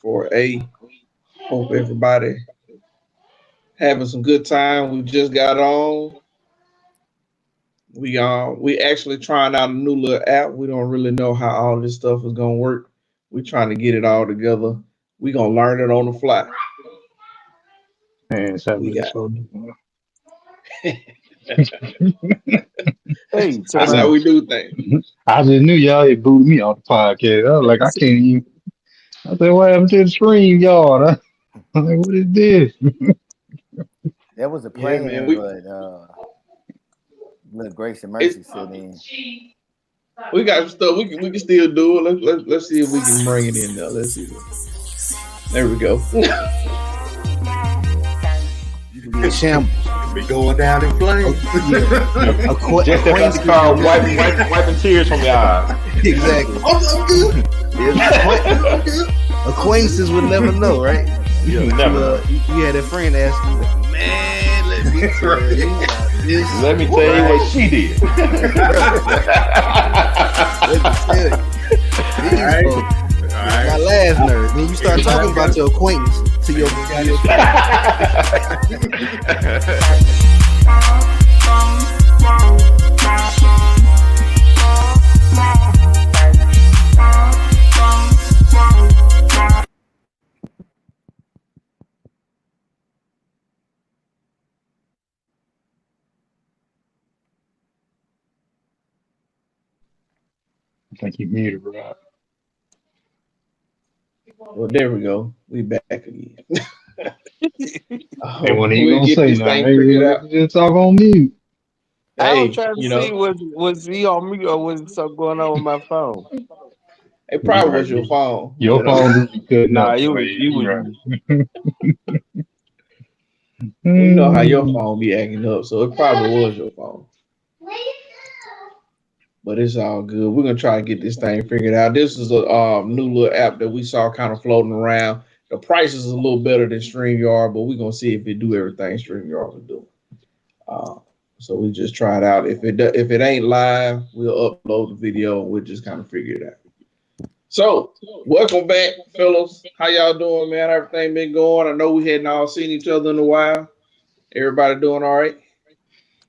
4A. Hope everybody having some good time. We just got on. We actually trying out a new little app. We don't really know how all this stuff is gonna work. We trying to get it all together. We gonna learn it on the fly. Man, so We got so Hey, that's I, how somebody. we do things. I just knew y'all had booted me off the podcast. I was like, I can't even. I said, what happened to the stream, y'all? I'm like, what is this? That was a Yeah, man. plan, but look, Grace and It, Mercy sit in. we got some stuff. We can still do it. Let's see if we can bring it in there. Let's see. There we go. You can be in shambles. Be going down in flames. Just as I start wiping tears from your eyes. Exactly. I'm good. Acquaintances would never know, right? You never know. You had a friend ask you, man, let me tell you about this. Let me tell you what she did. Let me tell you. These folks, my last nerve. Then you start talking about your acquaintance to your I think you muted, bro. Well, there we go. We back again. They wasn't even We'll gonna get say this nothing. thing They figured out. just talk on mute. I was Hey, trying to see was he on me or was something going on with my phone? it You probably right. was your phone. Your phone just be cutting Nah, up. you So was you you was right. We know how your Mm. phone be acting up, so it probably was your phone. But it's all good. We're gonna try to get this thing figured out. This is a new little app that we saw kind of floating around. The price is a little better than StreamYard, but we're gonna see if it do everything StreamYard will do. Uh, so we just try it out. If it ain't live, we'll upload the video and we'll just kind of figure it out. So welcome back, fellas. How y'all doing, man? Everything been going? I know we hadn't all seen each other in a while. Everybody doing all right?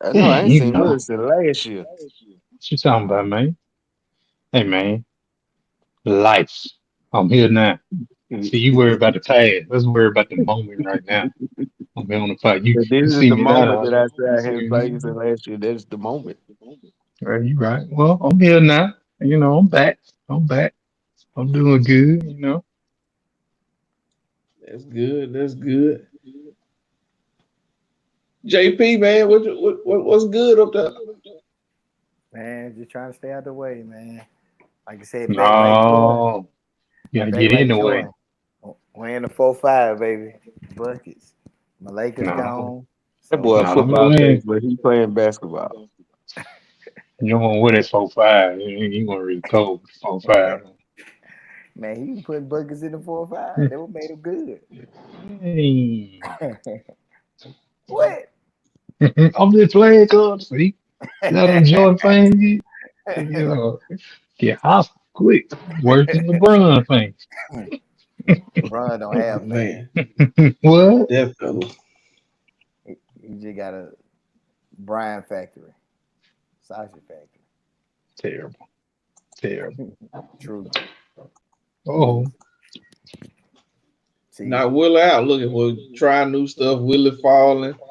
I know I Yeah, ain't you seen know. Willis since last year. What you talking about, man? Hey, man. Life. I'm here now. See, you worry about the past. Let's worry about the moment right now. I'm here on the fight. You But this you is see the me now. moment that I said You I see hadn't me. played since last year. That's the moment. Right, you right. Well, I'm here now. You know, I'm back. I'm back. I'm doing good. You know. That's good. That's good. JP, man, what's good up there? Man, just trying to stay out the way, man. Like I said, back like joy. No, you gotta Back get in like the way. joy. We're in the 4-5, baby. Buckets. My Lakers No, gone. That So boy a no, don't football go coach, in. but he playing basketball. You don't want to win it 4-5. You want to really cold 4-5. man, he was putting buckets in the 4-5. That what made him good. Hey. What? I'm just playing, cuz. See, let them join fans get, you know, get hot quick. Worse than LeBron fans. LeBron don't Oh have fans. man, What? definitely. He just got a Brian factory, sausage factory. Terrible. Terrible. True. Oh, See, Not Willie out looking for trying new stuff. Willie falling. Jake,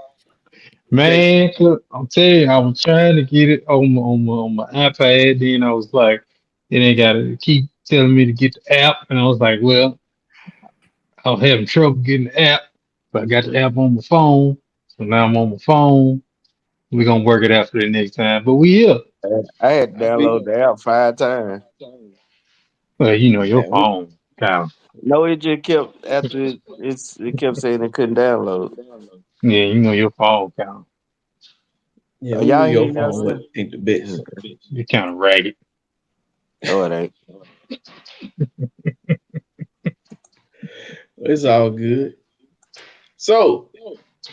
man, look, I'm telling you, I was trying to get it on my iPad. Then I was like, then they got to keep telling me to get the app. And I was like, well, I was having trouble getting the app. But I got the app on my phone. So now I'm on my phone. We're going to work it out for the next time. But we here. I had to I feel download the app 5 times. Well, you know, your man. phone kind of, No, it just kept after it kept saying it couldn't download. yeah, you know, your phone kind of, Yeah, we knew Y'all your hear phone yourself? ain't the best. you're kind of ragged. No, it ain't. It's all good. So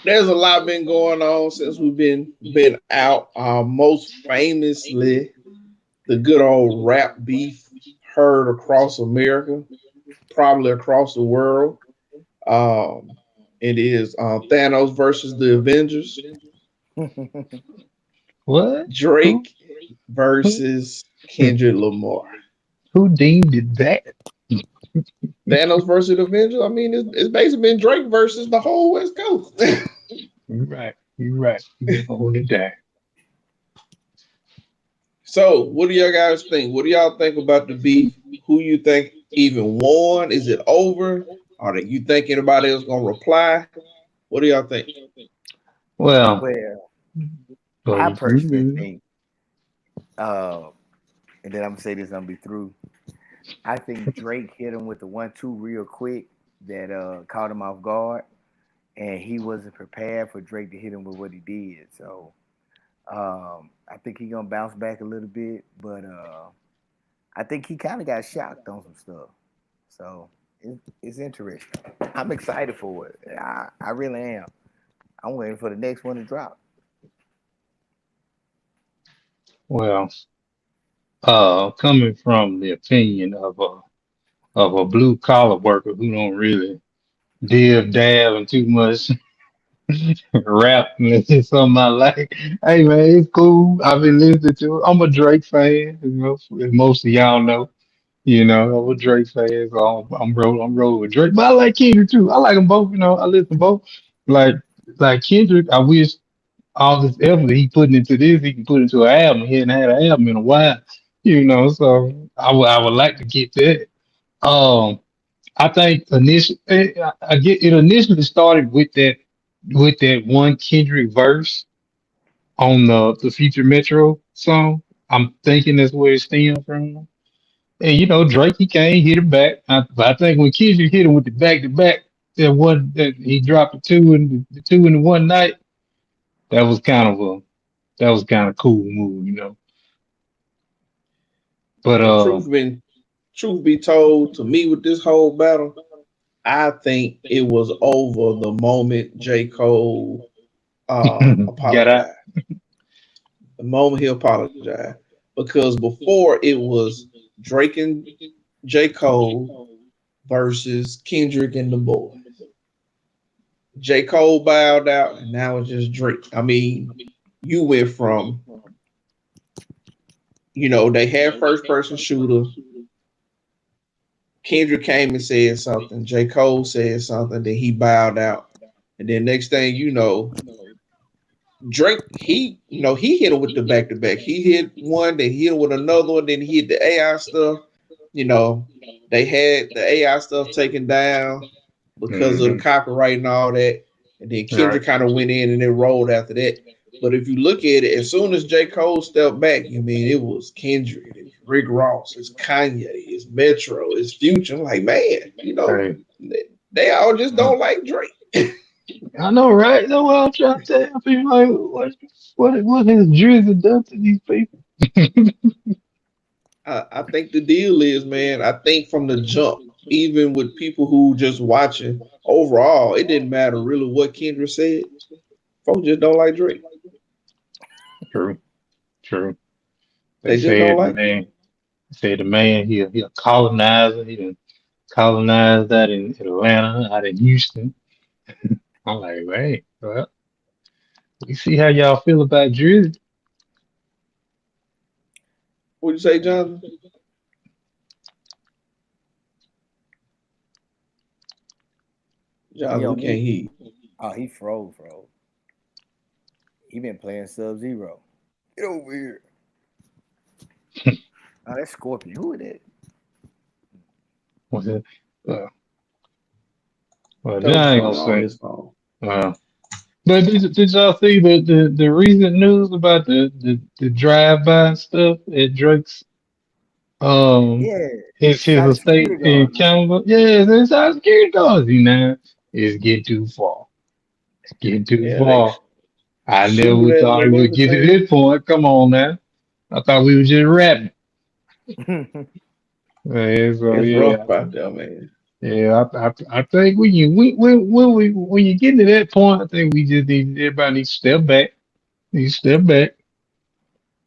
there's a lot been going on since we've been out. Most famously, the good old rap beef heard across America. probably across the world. Um, it is Thanos versus the Avengers, What? Who? Drake Who? versus Kendrick Lamar. Who deemed it that? Thanos versus the Avengers. I mean, it's basically been Drake versus the whole West Coast. You're right. You're right. You hold it down. So, what do y'all guys think? What do y'all think about the beef? Who you think even won? Is it over? Or do you think anybody else gonna reply? What do y'all think? Well, Well, go I ahead. personally think, and then I'm gonna say this, I'm gonna be through. I think Drake hit him with the 1-2 real quick that caught him off guard, and he wasn't prepared for Drake to hit him with what he did. So I think he gonna bounce back a little bit, but I think he kind of got shocked on some stuff. So it's interesting. I'm excited for it. I really am. I'm waiting for the next one to drop. Well, coming from the opinion of a blue collar worker who don't really dab and too much rap unless it's something I like. Hey man, it's cool. I've been listening to it. I'm a Drake fan, as most of y'all know. I'm a Drake fan, so I'm rolling with Drake. But I like Kendrick too. I like them both, I listen to both. Like Kendrick, I wish all this effort he putting into this, he can put into an album. He hadn't had an album in a while, so I would like to get that. Um I think initially, I get it initially started with that one Kendrick verse on the Future Metro song. I'm thinking that's where it stemmed from. And Drake he can't hit it back. But I think when Kendrick hit him with the back to back, that he dropped the two in the one night, that was kind of cool move. But And truth be told, to me with this whole battle, I think it was over the moment J. Cole got out. apologized. The moment he apologized. Because before it was Drake and J. Cole versus Kendrick and the Boys. J. Cole bowed out, and now it's just Drake. I mean, you went from, they had first person shooter. Kendrick came and said something. J. Cole said something. Then he bowed out. And then next thing you know, Drake, he hit him with the back to back. He hit one, then he hit him with another one, then he hit the AI stuff. They had the AI stuff taken down because of the copyright and all that. And then Kendrick kind of went in and then rolled after that. But if you look at it, as soon as J. Cole stepped back, it was Kendrick, it's Rick Ross, it's Kanye, it's Metro, it's Future. I'm like, man, they all just don't like Drake. I know, right? That's what I'm trying to tell people. Like, what has Drizzy done to these people? I think the deal is, man, I think from the jump, even with people who just watching, overall, it didn't matter really what Kendrick said. Folks just don't like Drake. True. They just don't like man. Say the man, he a colonizer. He done colonized that in Atlanta, out in Houston. I'm like, hey, well, we see how y'all feel about Drizzy. What'd you say, Jonathan? Jonathan can't hear. Oh, he froze. He been playing Sub-Zero. Get over here. Oh, that's Scorpion. Who is that? What's it? Well, That I ain't was gonna his say. phone. But did y'all see the recent news about the drive-by stuff at Drake's Yeah. his Shot a estate security in guard. Canada? Yeah, it's inside security guards. It's getting too far. It's getting too Yeah, far. I never shoot at thought it them would get to everything. this point. Come on now. I thought we were just rapping. Yeah, so It's yeah, rough out there, man. yeah. I think when you get to that point, I think everybody needs to step back.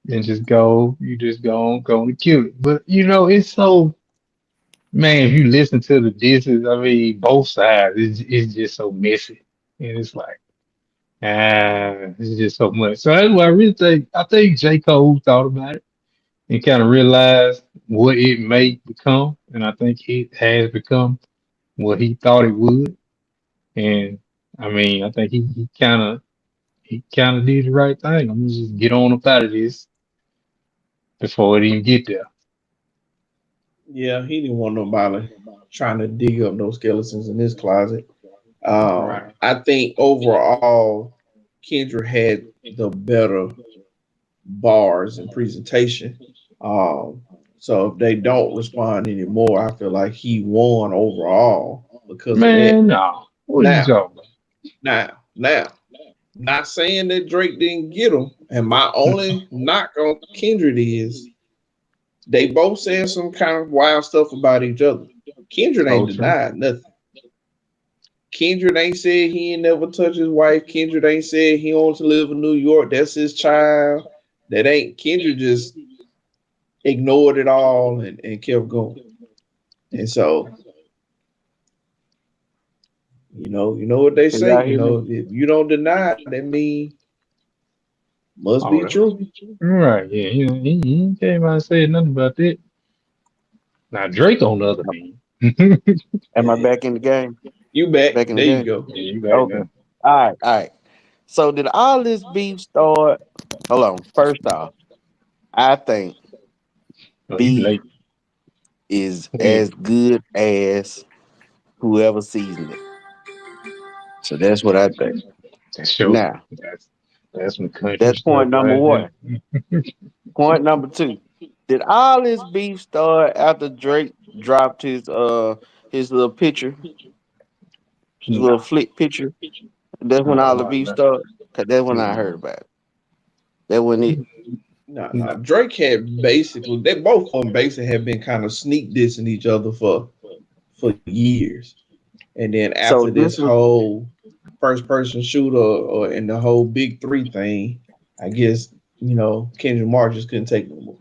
And just go. You just go and kill it. But it's so man, if you listen to the disses, I mean, both sides, it's just so messy, and it's like, it's just so much. So that's why I think J. Cole thought about it and kind of realized what it may become, and I think it has become what he thought it would. And I mean, I think he kind of did the right thing. I'm gonna just get on up out of this before it even get there. Yeah, he didn't want nobody trying to dig up those skeletons in his closet. Right. I think overall, Kendrick had the better bars and presentation. Um, so if they don't respond anymore, I feel like he won overall because of that. Man, no. What are you Now, talking now, not saying that Drake didn't get him. And my only knock on Kendrick is they both saying some kind of wild stuff about each other. Kendrick ain't about? So true. denied nothing. Kendrick ain't said he ain't never touched his wife. Kendrick ain't said he wants to live in New York. That's his child. That ain't Kendrick just ignored it all and kept going. And so, you know what they Can say, y'all hear me? if you don't deny it, that mean must Oh, be true. right, yeah, he came out and said nothing about that. Now Drake on the other hand. Am Yeah, I back in the game? you back. Back in the There you game? go. Yeah, you back Okay. now. All right. So did all this beef start? Hold on. First off, I think Oh, you beef late. is Yeah, as good as whoever seasoned it. So that's what I think. that's sure. Now, That's some country that's stuff point number right there. one. Point number two. Did all this beef start after Drake dropped his little picture, his little No, flick picture? That's when all the no, beef no, started? Cause that's when I heard no, about it. That when it No. no. Drake had basically they both of them basically have been kind of sneak dissing each other for years. And then so after this this was whole first person shooter or and the whole big three thing, I guess, Kendrick Lamar just couldn't take no more.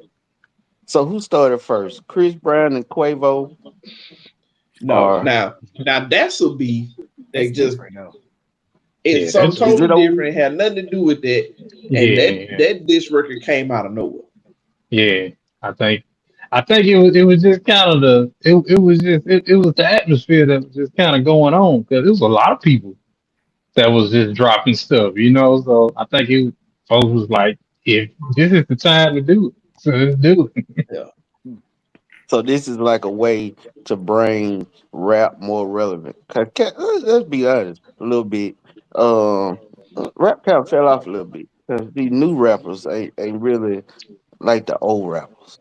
so who started first? Chris Brown and Quavo No, or now that's a beef. They That's just different though. it's Yeah, something that's is totally it old? different. It had nothing to do with that. And yeah, that diss record came out of nowhere. yeah. I think it was just kind of it was the atmosphere that was just kind of going on because it was a lot of people that was just dropping stuff. So I think folks was like, if this is the time to do it, so let's do it. Yeah. Hmm. So this is like a way to bring rap more relevant. Let's be honest, a little bit. Um, Rap kind of fell off a little bit because these new rappers ain't really like the old rappers.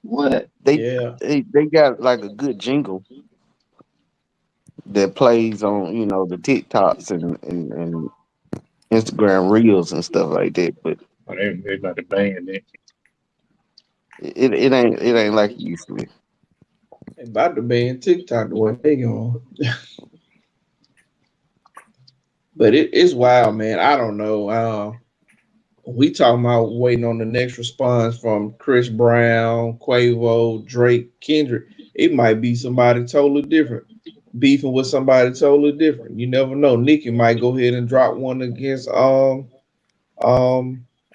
What? They Yeah. they got like a good jingle that plays on the TikToks and Instagram reels and stuff like that. But Oh, they about to ban it. it ain't like it used to be. They about to ban TikTok the way they going. But it's wild, man. I don't know. We talking about waiting on the next response from Chris Brown, Quavo, Drake, Kendrick. It might be somebody totally different, beefing with somebody totally different. You never know. Nicki might go ahead and drop one against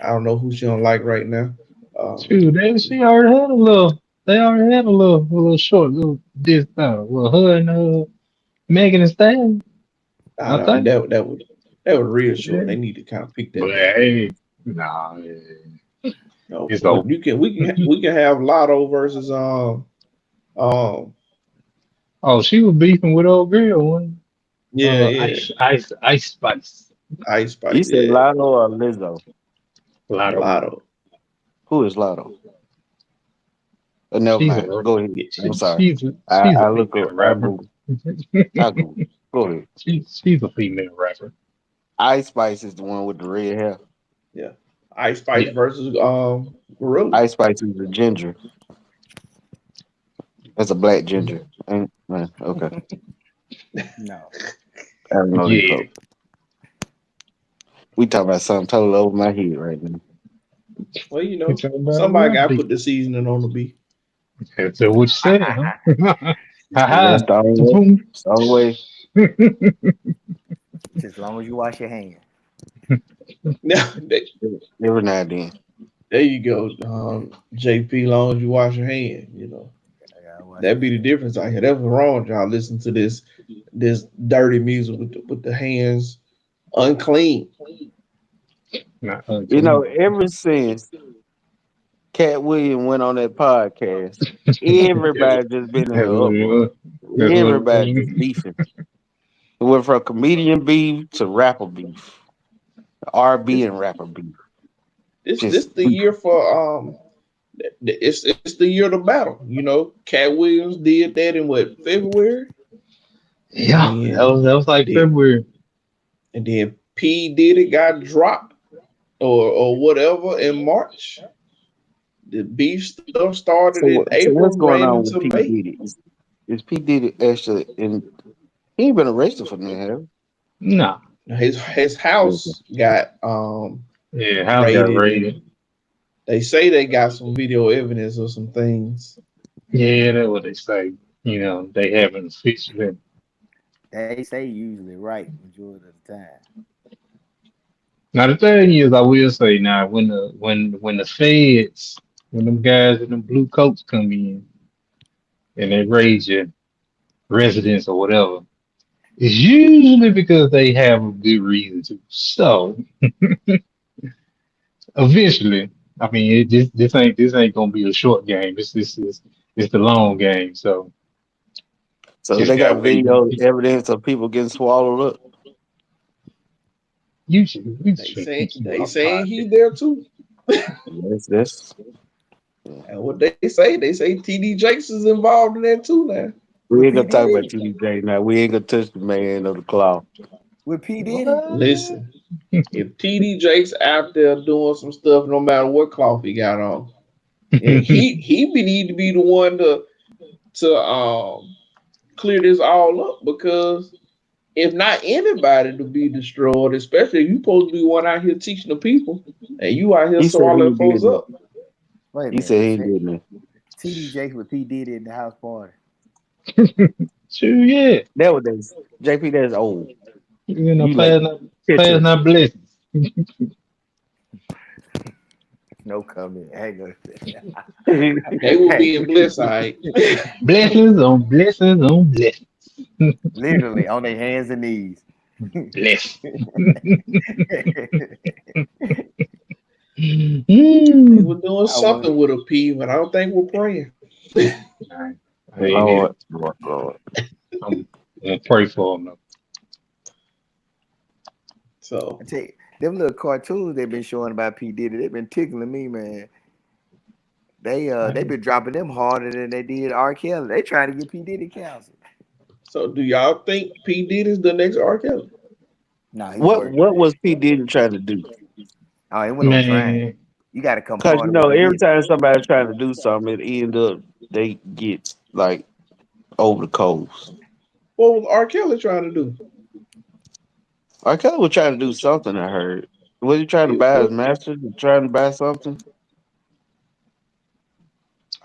I don't know who she don't like right now. Shoot, she already had a little. They already had a little short, little this, well, her and Megan and Stan, I I don't think. that was real short. Yeah. They need to kind of pick But that back up. hey, nah, No, it's but over. we can have Lotto versus um Oh, she was beefing with old girl one. yeah, Ice Spice. Ice You Spice, said yeah, Lotto or Lizzo? Lotto. Lotto. Who is Lotto? Never She's a mind. Go ahead. Yeah, I'm sorry. she's a I look up. female rapper. Google. I Google. Go ahead. She's a female rapper. Ice Spice is the one with the red hair. yeah. Ice Spice Yeah. versus Gorilla. Ice Spice is a ginger. That's a black ginger. Ain't man. Okay. No. I don't know these Yeah. folks. We talking about something totally over my head right now. Well, We talking about a somebody lot of got to people. put the seasoning on the beef. That's what you said, huh? Ha That's ha. the only way. Boom. It's the only way. Just as long as you wash your hands. Now, Every now and then. there you go, JP. Long as you wash your hand, I gotta wash that my be the hands. difference out here. That's what's wrong with y'all. Listen to this dirty music with the hands unclean. Not You know, unclean. ever since Cat Williams went on that podcast, everybody just been in That's an what it uproar. was. That's what it Everybody was. just beefing. It went from comedian beef to rapper beef, RB and rapper beef. This Just the beef. year for it's the year of the battle. Cat Williams did that in what, February, and Yeah, then that was like did February. and then P Diddy got dropped or whatever in March. The beef stuff started in So April, what's going ran on with into P May. Diddy? Is P Diddy actually in? He ain't been arrested for that, have Nah. His he? house got Yeah, house got raided, raided. and they say they got some video evidence of some things. Yeah, that's what they say. They haven't officially. They say usually right majority of the time. Now the thing is, I will say now, when the feds, when them guys in them blue coats come in and they raid your residence or whatever, it's usually because they have a good reason to. So eventually, I mean, this ain't gonna be a short game. It's the long game. So So just they gotta got wait. video evidence of people getting swallowed up. They Should say keep some they up saying podcast. he there too. That's And what they say TD Jakes is involved in that too now. we With ain't P gonna talk about Diddy? TDJ now. We ain't gonna touch the man of the claw. With P Diddy? What? Listen, if TD Jakes out there doing some stuff, no matter what cloth he got on, and he need to be the one to clear this all up, because if not anybody to be destroyed, especially if you supposed to be one out here teaching the people, and you out here He said he swallowing ain't folks did that. up. Wait a He said minute. he ain't did that. TD Jakes with P Diddy at the house party. Sure, yeah. Nowadays, JP, that's old. You like Past picture. not blessings. No comment. Hang on. They will Hey, be in bliss, all right. Blessings on blessings on blessings. literally on their hands and knees. Bless. They Mm. were doing I want something with a P, but I don't think we're praying. Alright. Lord, Lord, Lord. I'm gonna pray for them. So I tell you, them little cartoons they've been showing about P Diddy, they've been tickling me, man. They been dropping them harder than they did R. Kelly. They trying to get P Diddy canceled. So do y'all think P Diddy's the next R. Kelly? No, he's What worse than that. was P Diddy trying to do? Oh, it went on trying. Man, You got to come Cause harder with the every business. time somebody's trying to do something, it end up they get like over the coals. What was R. Kelly trying to do? R. Kelly was trying to do something. I heard. Was he trying to buy his What, masters? Trying to buy something?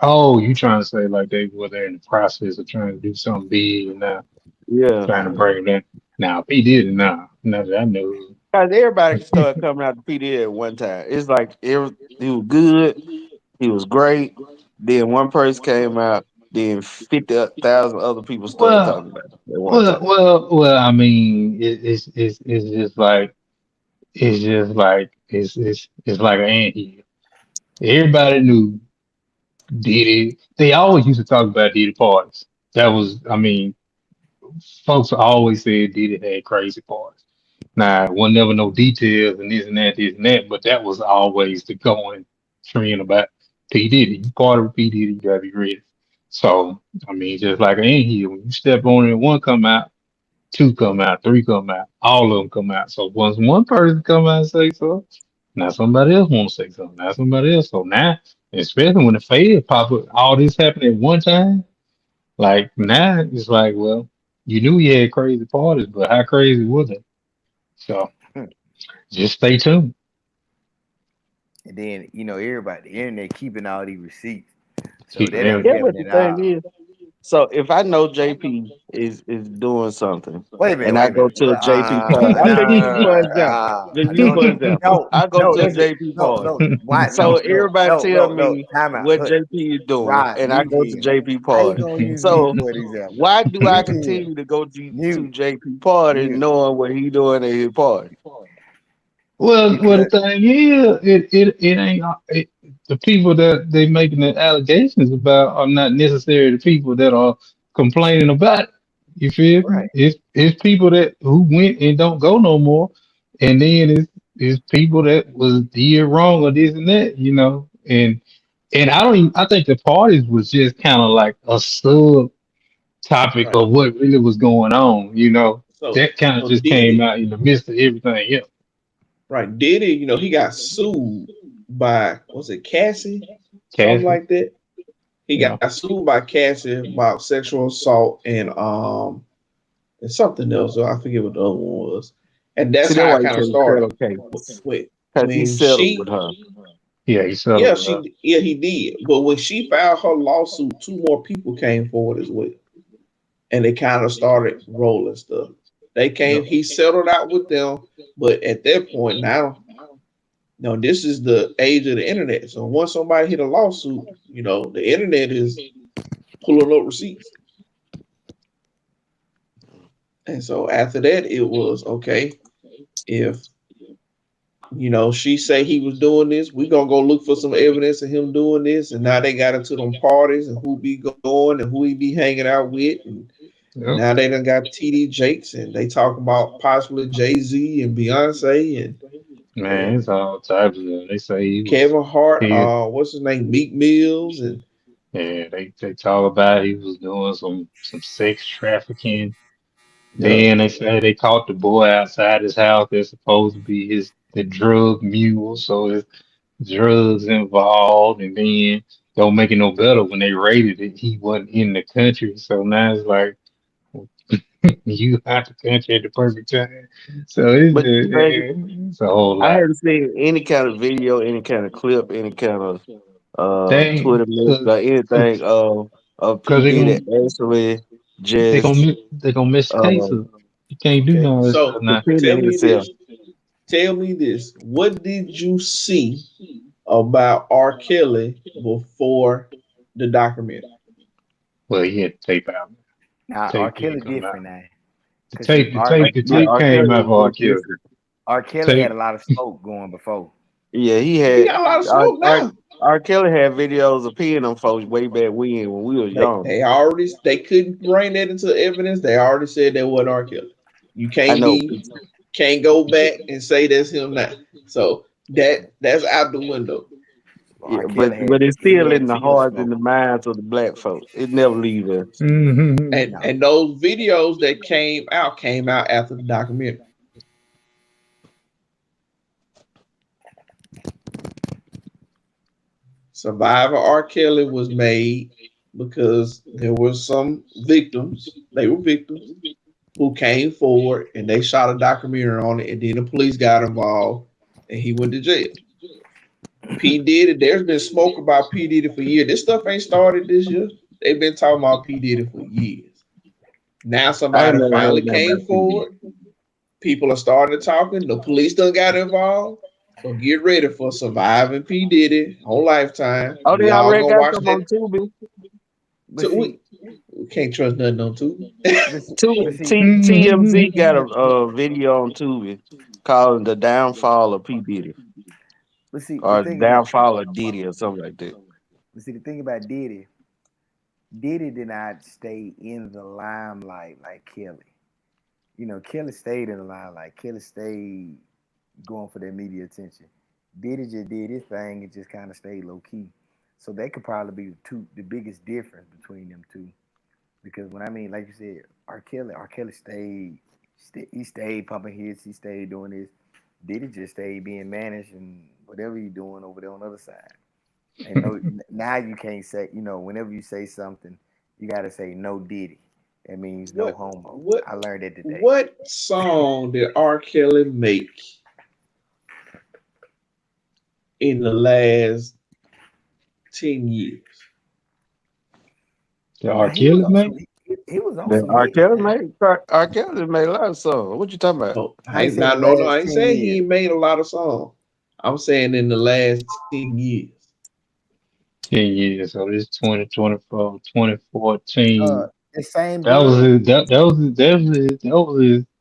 oh, you trying to say like they're in the process of trying to do something big and now Yeah. trying to bring that. Now P did it now. Now that I know. Cause everybody started coming out to P Diddy at one time. It's like he was good, he was great. Then one person came out, then 50,000 other people started Well, talking about it at one time. I mean, it's just like it's like an anthill. Everybody knew Diddy. They always used to talk about Diddy parties. That was, I mean, folks always said Diddy had crazy parties. Now, one never know details and this and that, but that was always the going trend about P Diddy. You part of P Diddy, you gotta be ready. So, I mean, just like an anthill, when you step on it, one come out, two come out, three come out, all of them come out. So once one person come out and say so, now somebody else want to say something. Now somebody else. So now, especially when the feds pop up, all this happened at one time. Like now, it's like, well, you knew you had crazy parties, but how crazy was it? So just stay tuned. And then everybody, the internet keeping all these receipts. So People that ain't never. Yeah, but the helping at all. thing is, so if I know JP is doing something, Wait a minute, and wait I a go minute. to a JP party, I'm just using for example. Just use No, for example. no, I go no, to a listen. JP No, party. no, why? So No, no, everybody no, tell no, no. me Time out. what JP is doing, Rod, and I mute go to him. JP How you party. gonna use me So for an example? why do I Mute him. continue to go to Mute. JP party Mute. knowing what he doing at his party? Well, the Because thing is, it ain't the people that they making the allegations about are not necessarily the people that are complaining about it. You feel me? right. It's people that who went and don't go no more, and then it's people that was did wrong or this and that, and I don't even, I think the parties was just kind of like a sub topic Right. of what really was going on, So that kind of so just came Diddy, out in the midst of everything. Yeah, right? Diddy, he got sued by, was it Cassie, something Cassie. like that. He Yeah. got sued by Cassie about sexual assault and something else. So I forget what the other one was. And See, that's that's how why it he kind of can't started. settle cases When because he when settled with she, her. Yeah, he settled yeah, with her. he did. But when she filed her lawsuit, two more people came forward as well, and they kind of started rolling stuff. They Yeah. came. He settled out with them, but at that point now, no, this is the age of the internet. So once somebody hit a lawsuit, the internet is pulling up receipts. And so after that, it was okay. If she say he was doing this, we gonna go look for some evidence of him doing this. And now they got into them parties and who be going and who he be hanging out with. And Yep. now they done got TD Jakes and they talk about possibly Jay-Z and Beyonce Man, and it's all types of them. They say he was Kevin Hart, he what's his name, Meek Mills, and yeah, they talk about he was doing some sex trafficking. yeah. Then they say they caught the boy outside his house. They're supposed to be the drug mule, so there's drugs involved. And then don't make it no better when they raided it. He wasn't in the country, so now it's like you out the country at the perfect time. So But the thing, it's a whole I lot. haven't seen any kind of video, any kind of clip, any kind of They Twitter message or anything of P because Diddy actually just they gonna miss the case uh up. You can't do Okay. none of this stuff So now. tell defending me himself. this. Tell me this. What did you see about R. Kelly before the documentary? Well, he had the tape out. Now R. Tape Kelly didn't come out. different now. The Cause see, tape, the tape, the Yeah, tape R. came Kelly out for R. was Kelly. different. R. Kelly had a Tape, lot of smoke going before. Yeah, he He had got a lot of R, smoke R, now. R. Kelly had videos of peeing on folks way back when we was They young. they already they couldn't bring that into evidence. They already said that wasn't R. Kelly. You I know. can't go back and say that's him now. So that's out the window. Yeah, R. but Kelly but it's he still had in the too much hearts and smoke. the minds of the black folks. It never leaves us. mm-hmm. And No. and those videos that came out after the documentary. Survivor R. Kelly was made because there were some victims. They were victims who came forward and they shot a documentary on it, and then the police got involved, and he went to jail. P Diddy, there's been smoke about P Diddy for years. This stuff ain't started this year. They've been talking about P Diddy for years. Now I ain't somebody never finally heard nothing came about PD. forward. People are starting to talking. The police done got involved. So get ready for surviving P Diddy on Lifetime. Oh, they We all already gonna got watch some on that. Tubi. But So see, we can't trust nothing on Tubi. but see, TMZ got a video on Tubi called "The Downfall of P Diddy" but see, the or thing about "Downfall of Diddy" or something like that. the thing about Diddy did not stay in the limelight like Kelly. Kelly stayed in the limelight. Kelly stayed going for that media attention. Diddy just did his thing and just kind of stayed low key. So that could probably be the biggest difference between them two. Because when I mean, like you said, R. Kelly he stayed pumping hits, he stayed doing this. Diddy just stayed being managed and whatever he doing over there on the other side. And no, now you can't say, whenever you say something, you got to say no Diddy. That means no What homo. what I learned that today. what song did R. Kelly make in the last 10 years? The Nah, R. Kelly, man. he was on Then some hits. R. Kelly made a lot of songs. What you talking about? No, I ain't saying the no, I last ain't 10 saying he years. ain't made a lot of songs. I'm saying in the last 10 years. 10 years. So this 2024, 2014. The same That was girl. his.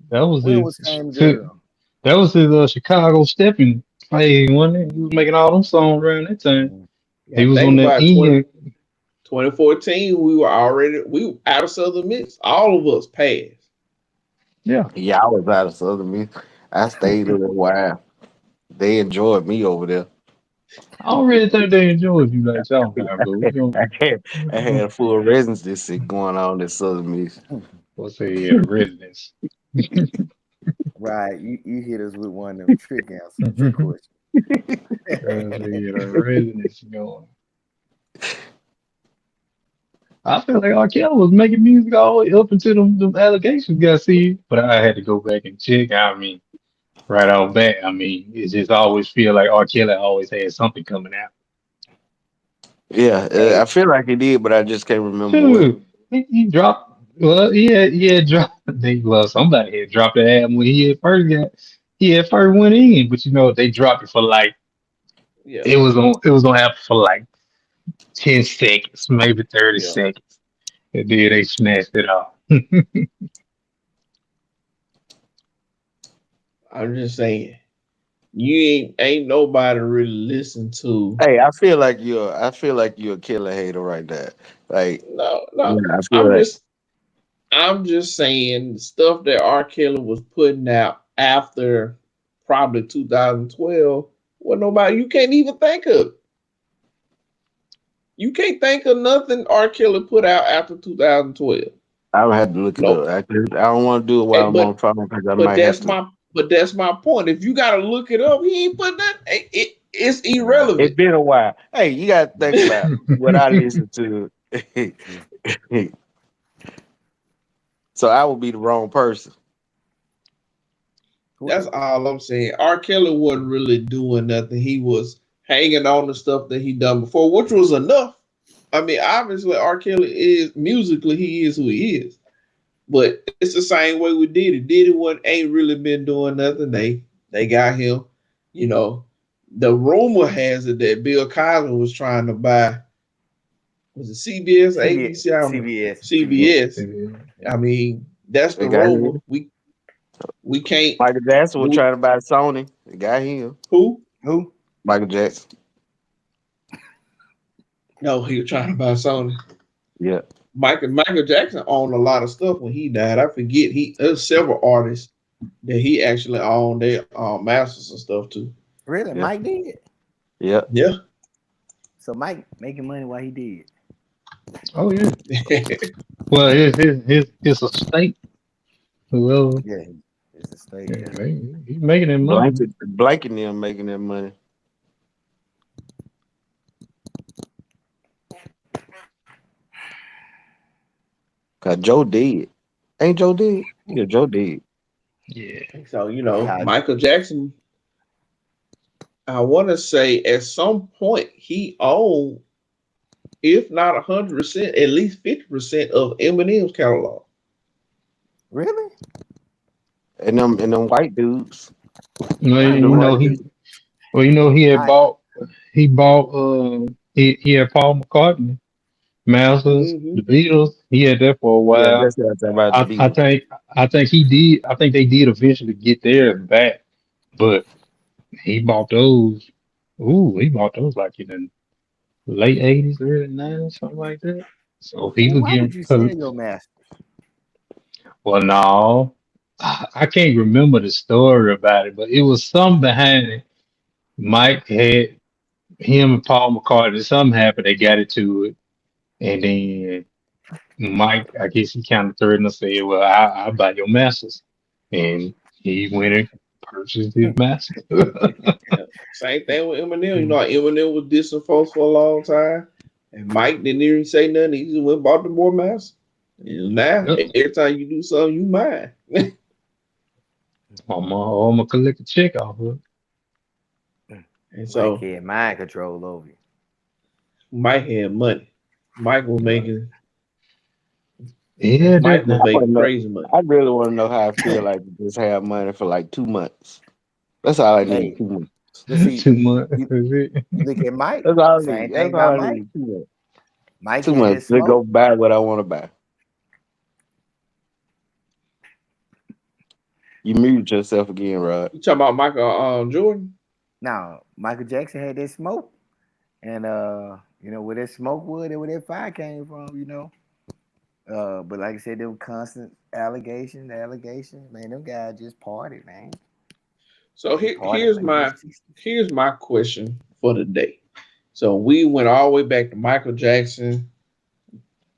That was When his. was same girl? That was his Chicago stepping phase, wasn't it? He was making all them songs around that time. You He gotta was think on that about end. 2014, we were out of Southern Miss. All of us passed. Yeah. Yeah, I was out of Southern Miss. I stayed there a while. They enjoyed me over there. I don't really think they enjoyed you like y'all have, but we I don't. had a full residency going on in Southern Miss. What's say the residence? Right. You hit us with one of them trick answers, trick questions. The residence going. I feel like R. Kelly was making music all the way up until them allegations got see, but I had to go back and check. I mean, right off bat, I mean, it just always feel like R. Kelly always had something coming out. Yeah, I Hey, feel like he did, but I just can't remember what. Shoot, he dropped. Well, he had dropped. Well, somebody had dropped the album when he had first went in, but they dropped it for like yeah, it was on Apple for like 10 seconds, maybe 30 yeah. seconds, and then they snatched it off. I'm just saying, you ain't nobody really listen to. Hey, I feel like you're a killer hater right there. Like, No, yeah, no. I feel I'm like just, I'm just saying stuff that R. Kelly was putting out after probably 2012. What nobody you can't even think of. You can't think of nothing R. Kelly put out after 2012. I would have to look it Nope. up. I don't want to do it while Hey, I'm on phone because I but might have that's to. my but that's my point. If you gotta look it up, he ain't put that. It's Right. It's irrelevant. been a while. Hey, you got to think about what I listen to. So I would be the wrong person. That's all I'm saying. R. Kelly wasn't really doing nothing. He was hanging on to stuff that he done before, which was enough. I mean, obviously, R. Kelly is musically he is who he is. But it's the same way with Diddy. Diddy one ain't really been doing nothing. They got him. You know, the rumor has it that Bill Cosby was trying to buy was it CBS or ABC? I don't know. CBS. I mean, that's They the got rumor. him. We can't. Michael Jackson was trying to buy Sony. They got him. Who? Who? Michael Jackson. No, he was trying to buy Sony. Yeah. Michael Jackson owned a lot of stuff when he died. I forget there's several artists that he actually owned their masters and stuff too. Really? Yeah. Mike did? Yeah. Yeah. So Mike making money while he did. Oh yeah. Well, his estate, whoever, Yeah, it's a state. Yeah. he's making that money. Blanking them making that money. Cause Joe did. Ain't Joe did? Yeah, Joe did. Yeah. So Yeah. Michael Jackson. I want to say at some point he owned, if not 100%, at least 50% of Eminem's catalog. Really? And them white dudes. Well, I know, right? he had I bought he had Paul McCartney, Masters, Mm-hmm. the Beatles. He had that for a Yeah, while. that's what I'm talking about. The I Beatles. think he did. I think they did eventually get theirs back, but he bought those. Ooh, he bought those like in the late '80s, early '90s, something like that. So he well, was why would getting. you sell your master? Well, no, I can't remember the story about it, but it was something behind it. Mike had him and Paul McCartney. Something happened. They got into it, and then Mike, I guess he kind of threatened to say, "Well, I'll buy your masters," and he went and purchased his masters. Same thing with Eminem. Eminem was dissing folks for a long time, and Mike didn't even say nothing. He just went and bought the more master. And now, Yep. every time you do something, you mine. I'm gonna collect a check off of it. And so Mike had mind control over you. Mike had money. Mike was making Yeah, Mike was that, making crazy money. I really want to know how I feel like to just have money for like 2 months. That's all I need. Hey, 2 months. but see, too much. you Is it? look at Mike. That's all I Same need. That's thing all about I Mike. need. 2 months. Mike 2 had months that to go smoke. buy what I want to buy. You mute yourself again, Rod. You talking about Michael Jordan? Now, Michael Jackson had that smoke. And where that smoke was and where that fire came from. But like I said, there were constant allegations. Man, them guys just partied, man. So They partied like this. here's my question for the day. So we went all the way back to Michael Jackson.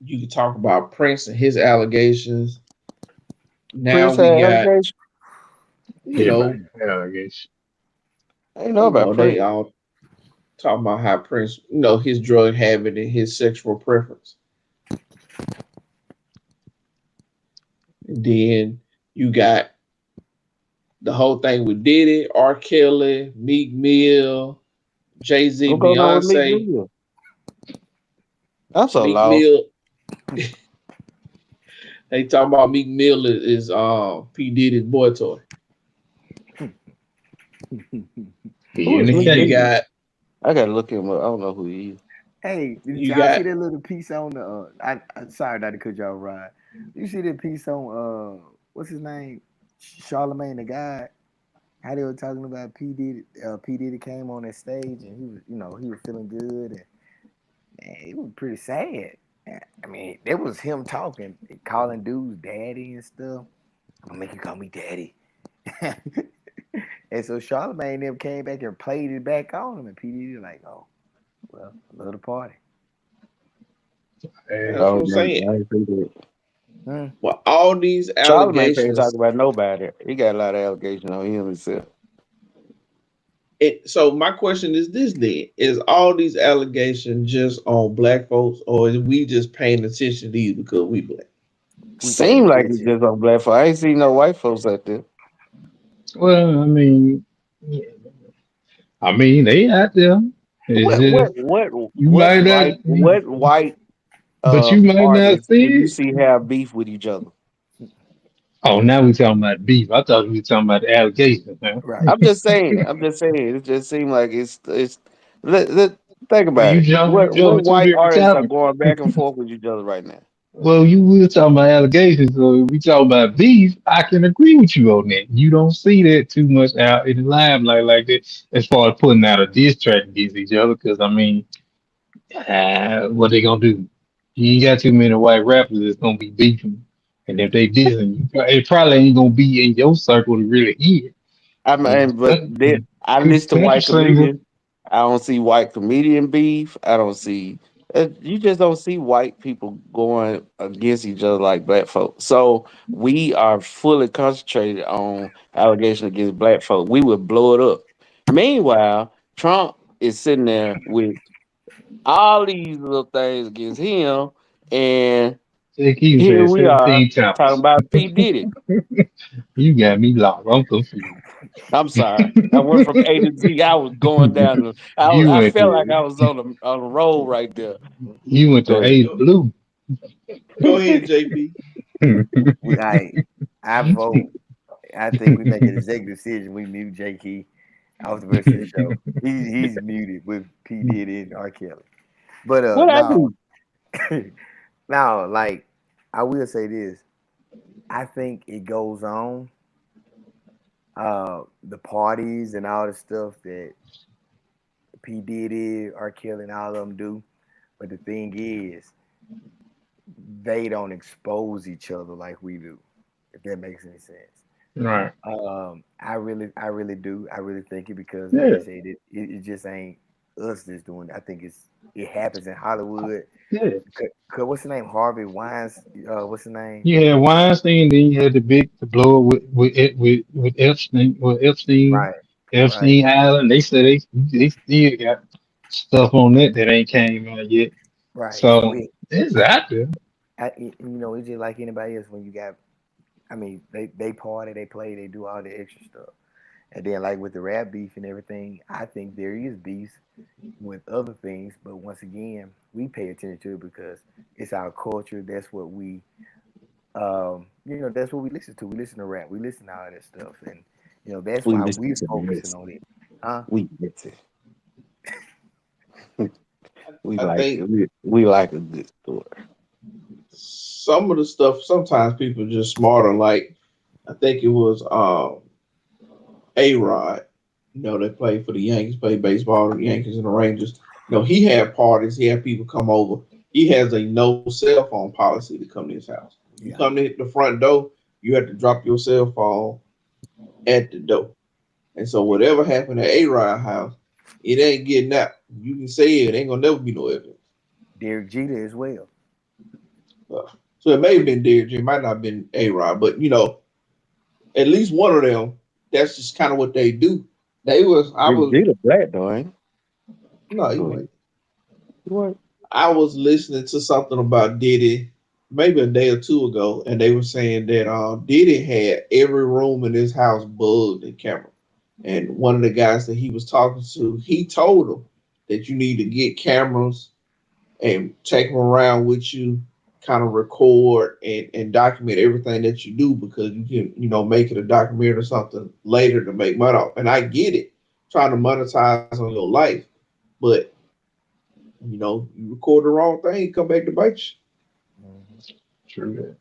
You could talk about Prince and his allegations. Now Prince we had got, allegations. you know, Yeah, I guess. I didn't know about they Prince. all talking about how Prince, his drug habit and his sexual preference. And then you got the whole thing with Diddy, R. Kelly, Meek Mill, Jay-Z, What's going on with Meek Beyonce. Mill? I'm so Meek lost. Mill, they talking about Meek Mill is P. Diddy's boy toy. He Who in is the Meek You case. Mill? got I gotta look him up. I don't know who he is. Hey, did you y'all see got that little piece on the? I'm sorry not to cut y'all ride. You see that piece on what's his name, Charlemagne the God? How they were talking about P Diddy. P Diddy came on that stage and he was feeling good and man, it was pretty sad. I mean, it was him talking, calling dudes daddy and stuff. I'm gonna make you call me daddy. And so Charlemagne and them came back and played it back on him, and P Diddy like, oh, well, I love the party. Hey, that's what Oh, I'm no, saying. I ain't think that. Hmm. Well, all these Charlamagne can't talk allegations. about nobody. He got a lot of allegations on him himself. So my question is this: then is all these allegations just on black folks, or is we just paying attention to these because we black? We paying Seem like it's attention. just on black folks. I ain't seen no white folks out there. well, I mean, they out there. It's What what just what you what might not, white what white but you might not artists do see you it. see have beef with each other? Oh, now we talking about beef. I thought we were talking about the allegations, man. Right. I'm just saying. I'm just saying. It just seems like it's. Think Well, about it. you What jumping two white different artists are topics. going back and forth with each other right now? Well, you were talking about allegations, so if we talking about beef, I can agree with you on that. You don't see that too much out in the limelight like that, as far as putting out a diss track against each other. Because what they gonna do? You ain't got too many white rappers that's gonna be beefing, and if they dissing, it probably ain't gonna be in your circle to really hear. I And mean, but I listen to country white singers, comedians. I don't see white comedian beef. I don't see. You just don't see white people going against each other like black folks. So we are fully concentrated on allegations against black folk. We would blow it up. Meanwhile, Trump is sitting there with all these little things against him, and they keep here saying we are 17 talking times. about P Diddy. You got me locked. I'm confused. I'm sorry. I went from A to Z. I was going down. You I went felt like to I was on the road right there. you went to Go ahead. A to Blue. Go ahead, JP. I vote. I think we make an executive decision. We mute J Key off the rest of the show. He's muted with P Diddy and R Kelly. But What I do? now, like I will say this. I think it goes on. The parties and all the stuff that P Diddy, R Kelly, and all of them do. But the thing is, they don't expose each other like we do. If that makes any sense. Right. I really do. I really think it because, like Yeah. I said, it just ain't us that's doing it. I think it happens in Hollywood. Yeah. Cause what's the name? Harvey Wines. What's the name? You had Weinstein, then you had the blow up with Epstein, Right. Right. Epstein Island. They said they still got stuff on that ain't came out yet. Right. So So it's out there. it's just like anybody else when you got. I mean, they party, they play, they do all the extra stuff. And then, like with the rap beef and everything, I think there is beef with other things. But once again, we pay attention to it because it's our culture. That's what we That's what we listen to. We listen to rap. We listen to all that stuff, and that's We why listen we're to the focusing rest. on it. Huh? We get it. We I like think we like a good story. some of the stuff sometimes people are just smarter. Like I think it was A Rod. They played for the Yankees, played baseball, the Yankees and the Rangers. He had parties, he had people come over. He has a no cell phone policy to come to his house. You Yeah. come to the front door, you have to drop your cell phone at the door. And so whatever happened at A Rod house, it ain't getting out. You can say it ain't gonna never be no evidence. Derek Jeter as well. So it may have been Derek Jeter, it might not have been A Rod, but at least one of them, that's just kind of what they do. I was, Jeter black though, ain't no, he? he Go went. ahead. What? I was listening to something about Diddy maybe a day or two ago, and they were saying that Diddy had every room in his house bugged and camera. And one of the guys that he was talking to, he told him that you need to get cameras and take them around with you, kind of record and document everything that you do because you can, make it a documentary or something later to make money off. And I get it, trying to monetize on your life, but you record the wrong thing, come back to bite you. True.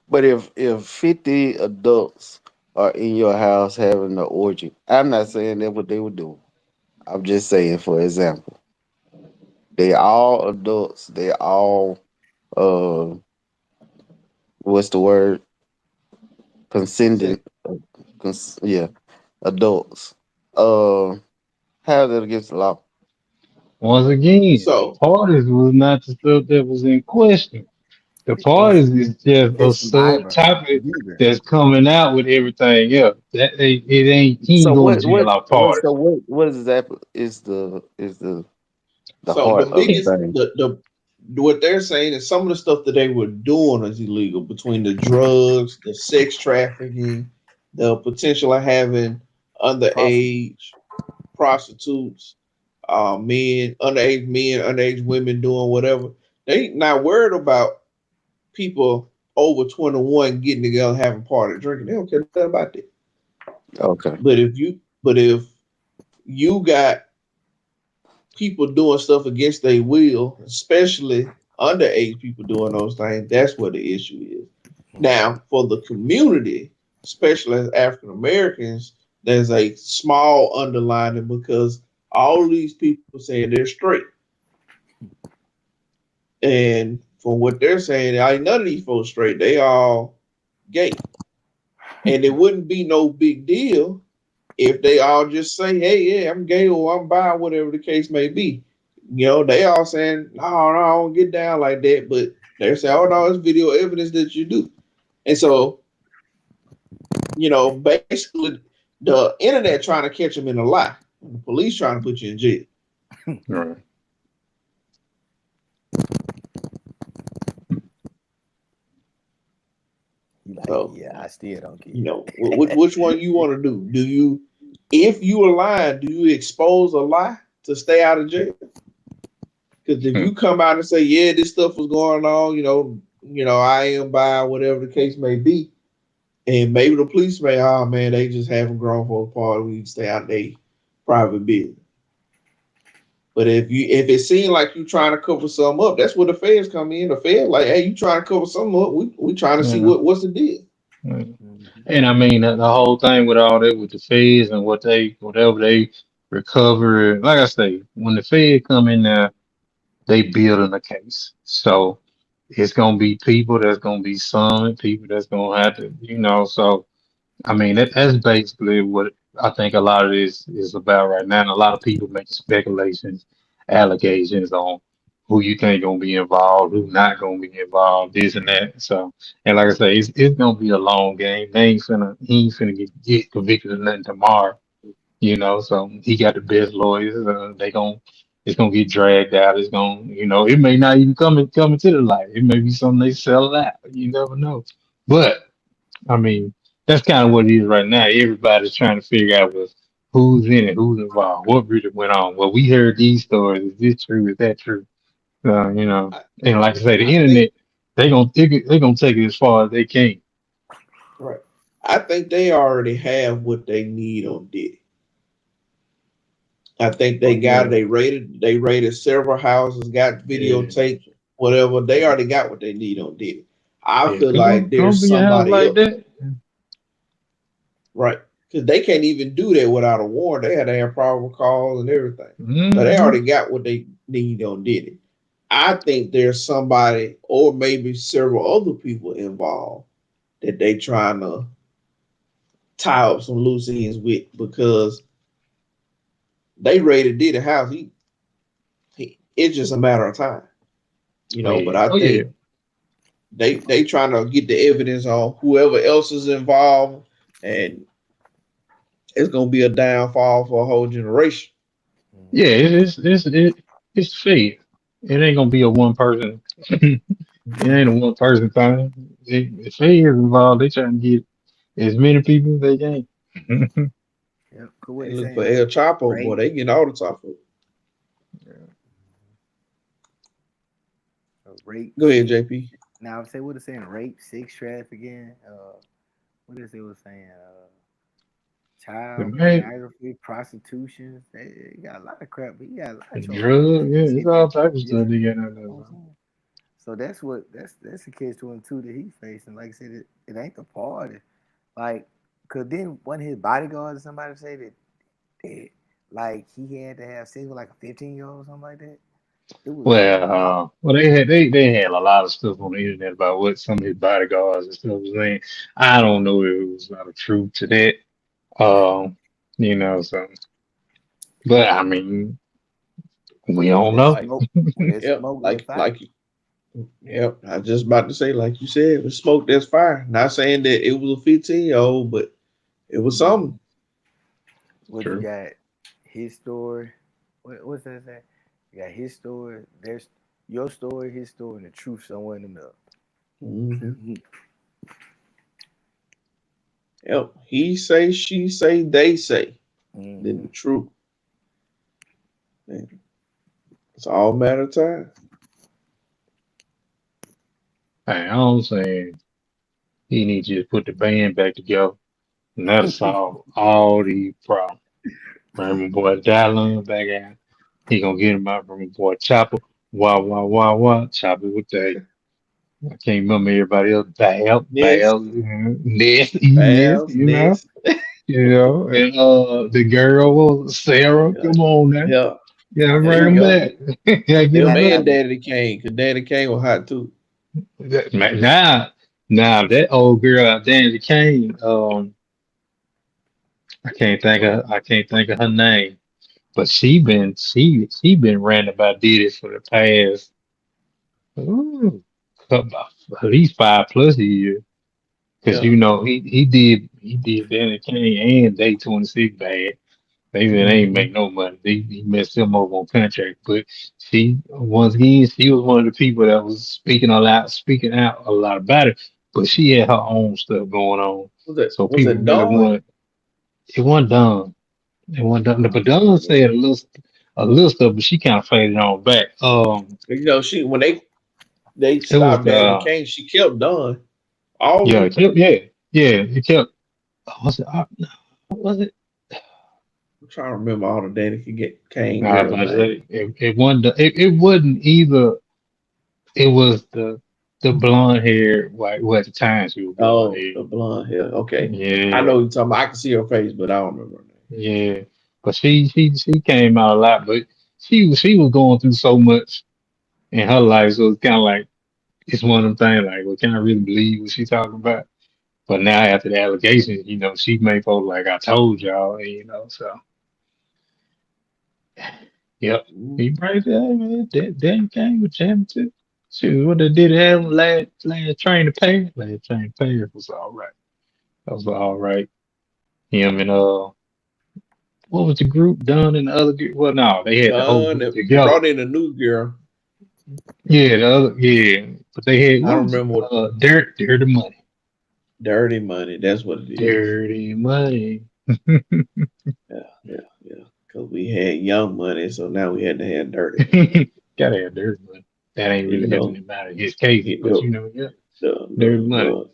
But if 50 adults are in your house having an orgy, I'm not saying that's what they would do. I'm just saying, for example, they all adults. They all uh, what's the word? Consent. Consenting. Yeah, adults. Uh, how's that against the law? Once again, the So, parties was not the stuff that was in question. The It's parties is just a it's minor. subtopic User. that's coming out with everything else. It ain't he So ain't going what to jail what off what so parties. what exactly is the so the heart of the biggest thing? the what they're saying is some of the stuff that they were doing is illegal between the drugs, the sex trafficking, the potential of having Prostitute. underage prostitutes, men, underage women doing whatever. They not worried about people over 21 getting together, having party, drinking. They don't care nothing about that. Okay. But if you got people doing stuff against their will, especially underage people doing those things, that's what the issue is. Now, for the community, especially as African Americans, there's a small underlining because all these people saying they're straight. And from what they're saying, ain't none of these folks straight. They all gay. And it wouldn't be no big deal if they all just say, hey, yeah, I'm gay or I'm bi, whatever the case may be. They all saying, no, no, I don't get down like that. But they're saying, oh, no, it's video evidence that you do. And so, basically, the internet trying to catch them in a lie. And the police trying to put you in jail. Right. So, Yeah, I still don't get it. which one you want to do? If you are lying, do you expose a lie to stay out of jail? Because if you come out and say, yeah, this stuff was going on, I am by whatever the case may be, and maybe the police may, oh man, they just having grown folks party, we need to stay out of their private business. But if it seems like you trying to cover something up, that's where the feds come in. The feds like, hey, you trying to cover something up? We trying to see Yeah. what's the deal. Yeah. Mhm. And I mean the whole thing with all that with the feds and whatever they recover. Like I say, when the Fed come in there, they building a case. So it's gonna be people that's gonna be some people that's gonna have to. So I mean, that's basically what I think a lot of this is about right now. And a lot of people making speculations, allegations on who you think gonna be involved, who not gonna be involved, this and that. So, and like I say, it's gonna be a long game. He ain't finna get convicted of nothing tomorrow. So he got the best lawyers. It's gonna get dragged out. It may not even come into the light. It may be something they sell out. You never know. But I mean, that's kind of what it is right now. Everybody's trying to figure out who's in it, who's involved, what really went on. Well, we heard these stories. Is this true? Is that true? I, And like I say, the I think internet. they gonna take it as far as they can. Right. I think they already have what they need on Diddy. I think they got it. They raided several houses, got videotapes, whatever. They already got what they need on Diddy. I feel like there's somebody like else. that. Right. Because they can't even do that without a warrant. They had to have probable cause and everything. Mm-hmm. So they already got what they need on Diddy. I think there's somebody or maybe several other people involved that they trying to tie up some loose ends with, because they raided Diddy house. It's just a matter of time, you know. But I think they trying to get the evidence on whoever else is involved, and it's gonna be a downfall for a whole generation. Yeah, it's fair. It ain't gonna be a one person. It ain't a one person thing. If they is involved, they trying to get as many people as they can. Yep. Cool. They look for El Chapo, right? boy. They get all the top of it. Rape. Go ahead, JP. Now, say what it's saying: rape, sex trafficking. What is it was saying? Child pornography, prostitution. They got a lot of crap, but you got a lot of drugs. Yeah, it's all types of stuff they got out there. So that's the catch-22 that he's facing. Like I said, it ain't the party. Like, cause then one of his bodyguards or somebody say that like he had to have sex with like a 15-year-old or something like that. Well, they had a lot of stuff on the internet about what some of his bodyguards and stuff was saying. I don't know if it was a lot of truth to that. You know, so, but I mean, we don't know. Yep, I was just about to say, like you said, with smoke, that's fire. Not saying that it was a 15-year-old, but it was something. What you got? His story. What's that say? You got his story. There's your story, his story, and the truth somewhere in the middle. Mm-hmm. Yep. He say, she say, they say. Mm-hmm. Then the truth. Man, it's all a matter of time. Hey, I'm saying he needs to put the band back together, and that'll solve all these problems. Bring my boy Dylan back out. He gonna get him out from my boy Chopper. Wah. Chopper with that. I can't remember everybody else. Bab, Ness, you know. You know, and the girl was Sarah. Yeah. Come on now. Yeah, bring him back. Your man Daddy Kane, because Daddy Kane was hot too. Now that old girl, Danny Kane, I can't think of her name, but she been ranting about Diddy for the past at least 5+ years, because you know he did Danny Kane and Day 26 bad. They ain't make no money. He messed them up on contract, but she was one of the people that was speaking out a lot about it. But she had her own stuff going on. So people really want it wasn't done. It wasn't done. But Dawn said a little stuff, but she kind of faded on back. You know, when they stopped Danny Kane, she kept Dawn. It kept. Was it? I'm trying to remember all the Danny Kane. It wasn't either. It was the blonde hair. At the time she was blonde hair. The blonde hair. Okay. Yeah. I know you're talking about. I can see her face, but I don't remember her name. Yeah, but she came out a lot, but she was going through so much in her life, so it's kind of like it's one of them things like, well, can I really believe what she's talking about? But now after the allegations, you know, she made folks like, I told y'all, you know, so. Yep. He right there, man. That came with him too. Shoot, what they did have last train to pay. Last train to pay was all right. That was all right. Him and what was the group? Dunn and the other group? Well, no, they had the whole group together. Brought in a new girl. Yeah, but they had. I don't remember what. Dirty Money. Dirty Money. That's what it is. Dirty Money. Yeah. Because we had Young Money, so now we had to have Dirty. Gotta have Dirty Money. that ain't really You nothing know, about his case. you But know, yeah, there's the, money.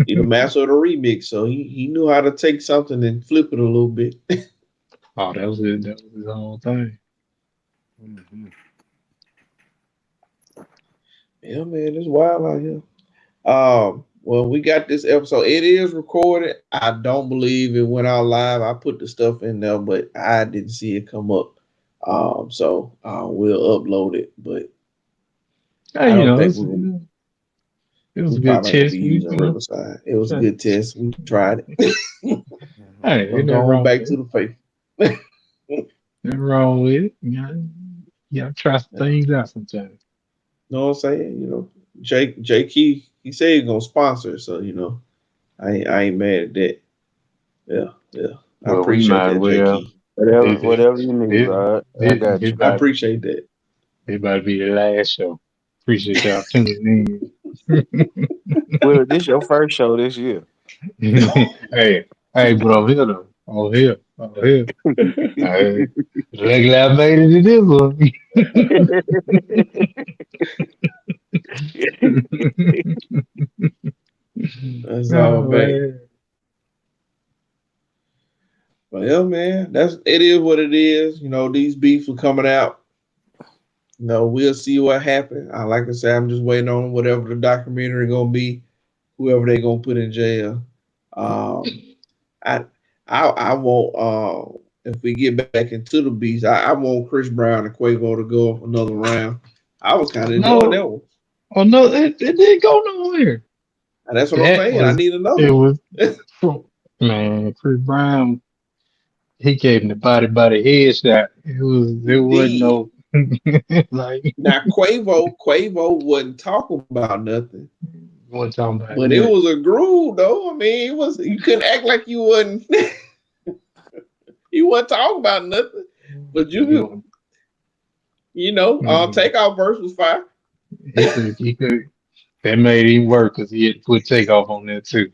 he the master of the remix, so he knew how to take something and flip it a little bit. Oh, that was it. That was his whole thing. Mhm. Yeah, man, it's wild out here. Well, we got this episode. It is recorded. I don't believe it went out live. I put the stuff in there, but I didn't see it come up. So we'll upload it, but I Hey, don't think it was we a good probably ain't gonna test. be using Riverside. It was a Try- good test. We tried it. Mhm. hey, We're ain't nothing going wrong back with to it. the faith. Nothing wrong with it. You gotta try some Yeah. things out sometimes. Know what I'm saying? Jake he said he's gonna sponsor, so I ain't mad at that. Yeah. I Well, we appreciate might as that, Jake well. Key. Whatever, This, whatever you need, this, Rod. I this, got this, you. I about, appreciate that. this about to be the last show. Appreciate y'all tuning in. Well, this your first show this year. hey, but over here though. Over here. Hey, luckily I made it to this one. That's all Oh, back. man. But yeah, man, it is what it is. These beefs are coming out. We'll see what happens. Like I said, I'm just waiting on whatever the documentary gonna be, whoever they gonna put in jail. Um, I I want if we get back into the beast, I want Chris Brown and Quavo to go another round. I was kind of enjoying that No, one. oh no, it didn't go nowhere. And that's what I'm That saying. I was need another it one. was man, Chris Brown, he gave him the body headshot. He It wasn't did. no like Now Quavo wasn't talking about nothing, one talking about but it nothing. was a groove though. I mean, it was you couldn't act like you wasn't you wasn't talking about nothing. But You know, Takeoff verse was fire. he could that made him work because he had to put takeoff on there too.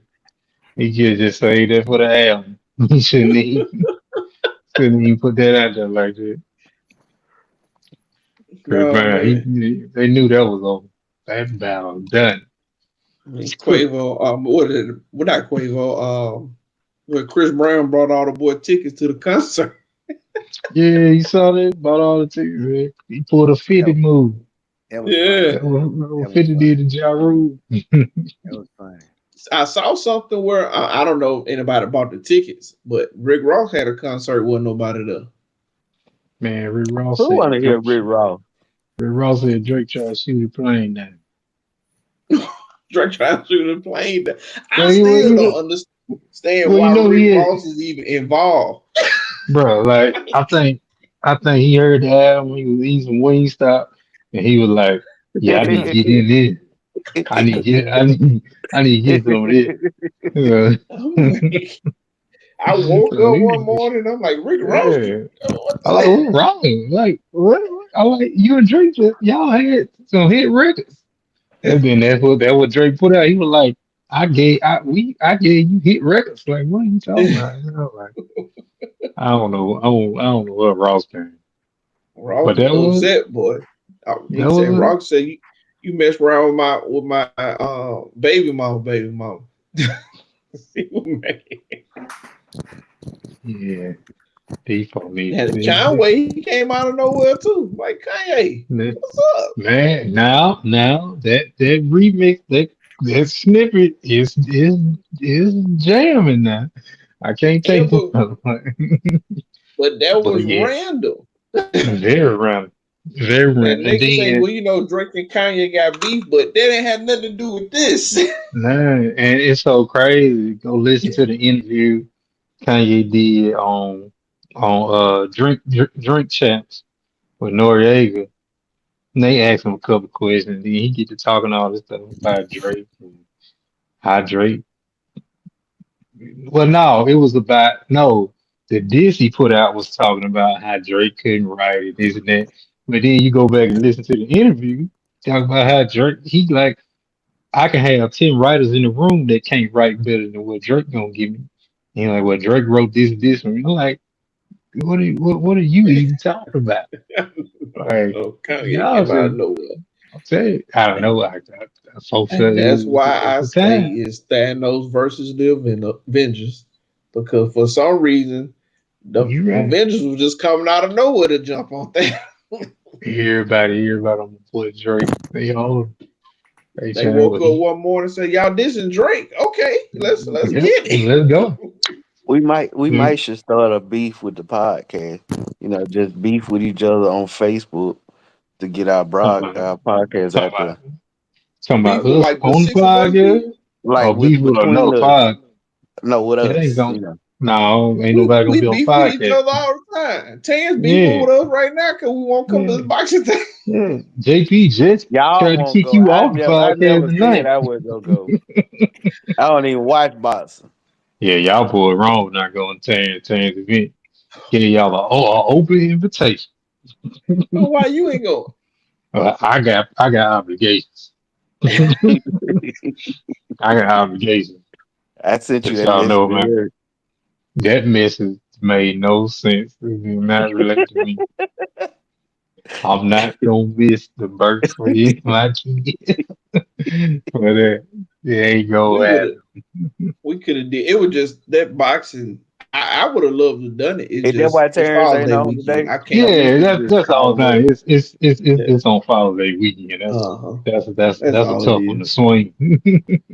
He could just say that for the album. He shouldn't even put that out there like that. Chris No Brown, man. they knew that was over. That battle was done. I mean Quavo, well not Quavo, when Chris Brown brought all the boy tickets to the concert. Yeah, you saw that? Bought all the tickets, man. He pulled a 50 That, move. that was Yeah. funny. That was That what was 50 funny. did to Ja Rule. That was funny. I saw something where I don't know if anybody bought the tickets, but Rick Ross had a concert, wasn't nobody there. Man, Rick Ross Who want said to hear Drake. Rick Ross? Rick Ross said Drake tried to shoot a plane down. Drake trying to shoot a plane. I Well, still don't understand you why know Rick he had, Ross is even involved. bro. Like I think he heard the album. He was eating some Wingstop, and he was like, "Yeah, I need to get in this. I need to get some of this." I'm like, I woke So up one he, morning. I'm like, Rick Ross. yeah. What I like, what's wrong? Like, what? I like you and Drake. Y'all had some hit records, and then that's what Drake put out. He was like, I gave you hit records. Like, what are you talking about? You know, like, I don't know. I don't know what Ross came. Ross But was upset, boy. He that said, was Ross said, you mess around with my baby mama. He was mad. yeah. Default me. And Conway, he came out of nowhere too. Like Kanye, what's up? Man, now that remix that snippet is jamming now. I can't Yeah, take it. but that But was yeah, random. very random. Very And random. And niggas say, then well, Drake and Kanye got beef, but that didn't have nothing to do with this. man, and it's so crazy. Go listen to the interview Kanye did on Drink Champs with Noriega. And they asked him a couple questions. And then he get to talking all this stuff about Drake and how Drake. Well, no, it was about no. The diss he put out was talking about how Drake couldn't write it, this and that. But then you go back and listen to the interview, talk about how Drake. He like, I can have 10 writers in the room that can't write better than what Drake gonna give me. You know, like, well, Drake wrote this, and you're like, what are you even talking about? Like, Oh, Kanye y'all came out of just nowhere. I'll tell you, I don't know. Folks said And that's why it's I the say time. it's Thanos versus the Avengers. Because for some reason, the You right. Avengers was just coming out of nowhere to jump on Thanos. Everybody on the foot Drake. They They trying woke to up one morning and said, "Y'all dissing Drake? Okay, let's yep, get it." let's go. We Mm, might should start a beef with the podcast. Just beef with each other on Facebook to get Talking about our podcast talking out about there. talking Beef about with us like the on the 6 of us podcast people. Like or beef with with between another us. pod. No, with It ain't us. gonna. No, ain't nobody gonna We be on the beef with each podcast. other all the time. Tan's beefing Yeah, with us right now because we won't come to yeah, the boxing thing. yeah. JP just Y'all tried to won't kick go. you off the I podcast never said tonight. I was gonna go. I don't even watch boxing. Yeah, y'all boy wrong not going to Tan's event. Give y'all a open invitation. So why you ain't going? I got obligations. I got obligations. I sent you Let that y'all message know, man. earlier. That message made no sense. It did not relate to me. I'm not gonna miss the birth of my kid. But it ain't We gonna would have. happen. We could have did. It was just that boxing. I would have loved to have done it. Is that why It's Terrence Father's ain't Day on weekend. today? I can't I miss mean, Yeah, he it. just that's the whole called thing. up. Yeah. It's on Father's Day weekend. Uh huh. That's That's a all it tough one to is. swing.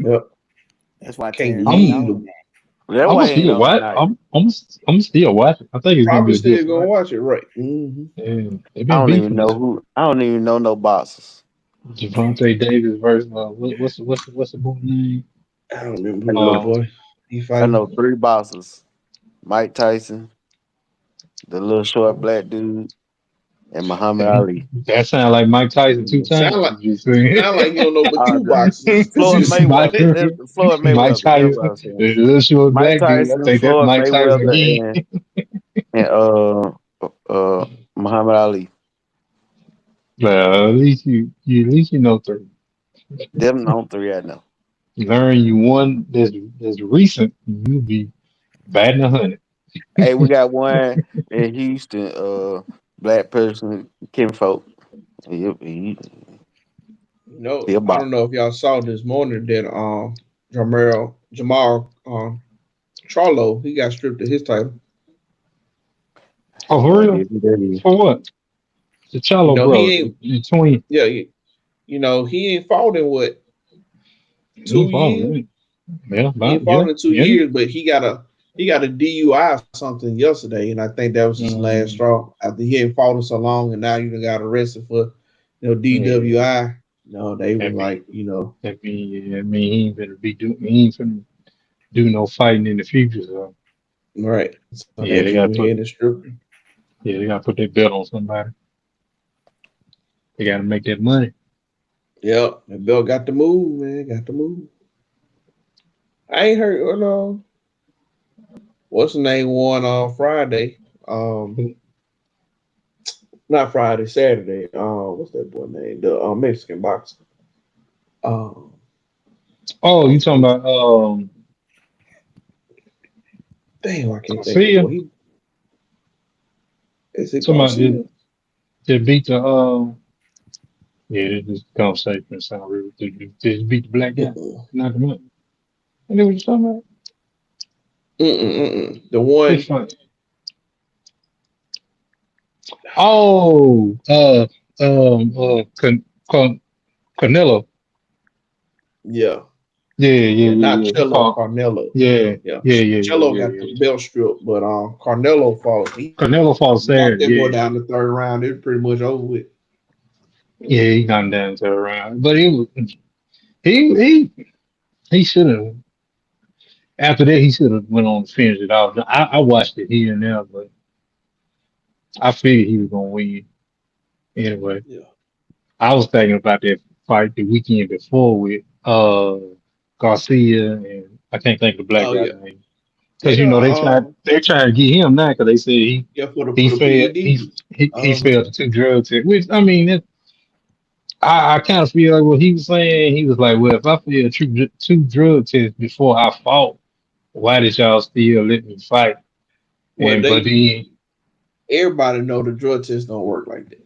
Yep. That's why Can't Terrence give ain't I'm you on the. that. That's I'm why gonna he ain't still on watch. tonight. I'm still watching. I think it's gonna Probably be a good still gonna fight. watch it, right? Mm-hmm. And they've been beefing this I don't even know no boxers. Javante Davis versus what's the boy name? I don't remember I who that know Um, boy. He I know fighting. 3 boxers: Mike Tyson, the little short black dude, and Muhammad Ali. that sounds like Mike Tyson two Sound times. like You see, sound like you don't know but two boxes because Floyd you said Mike Mayweather. that. That's Floyd Mike Mayweather. That's what Tyson, I'm saying. the little short Mike black dude. I Tyson, think that's Floyd Mike Tyson again. Mayweather, and uh Muhammad Ali. Well, at least you know three. Them on 3 I know. Learn you one that's recent, you'll be batting 100. Hey, we got one in Houston, black person, Kim Folk. No, He a I boxer. don't know if y'all saw this morning that Jamal Charlo, he got stripped of his title. Oh, No for idea real? who that is. For what? The You Charlo know he brothers, ain't. the twin. Yeah, he ain't fought in what You 2 years. follow it. Yeah, He ain't yeah, fought in two yeah. years, but he got a DUI or something yesterday, and I think that was his last Mm, straw. After he ain't fought in so long, and now you done got arrested for yeah. DWI. No, they was That like, mean he ain't gonna he ain't finna do no fighting in the future. So right. So yeah, they just went ahead and stripped him. they gotta put their belt on somebody. They gotta make that money. Yep, and Bill got to move, man. Got to move. I ain't heard. No, what's the name won on Friday? Not Friday, Saturday. What's that boy name? The Mexican boxer. Um, Oh, you talking um, about damn, I can't think of the Garcia? boy. Is it Talking about Garcia? they beat the yeah, this conversation sound real. They beat the black guy, Mm-mm. knock him out. And they was talking about The which one, fight? Oh, Canelo. yeah, yeah, not Yeah. He Cello, fought. Carnelo. Yeah, Yeah, Cello got the yeah. belt strip, but Carnelo fought. He Canelo fought knocked Saturday. that boy Yeah, down the third round. It was pretty much over with. yeah. He got him down to a round, but it was he should have. After that, he should have went on to finish it off. I watched it here and there, but I figured he was gonna win anyway. Yeah. I was thinking about that fight the weekend before with Garcia and I can't think of the black Oh guy yeah. name because Yeah. they tried to get him now because they said Yeah, for he the failed PED. he Uh-huh. failed the two drug tests. Which I mean, I kind of feel like what he was saying. He was like, well, if I failed two drug tests before I fought, why did y'all still let me fight? Well, But then everybody know the drug tests don't work like that.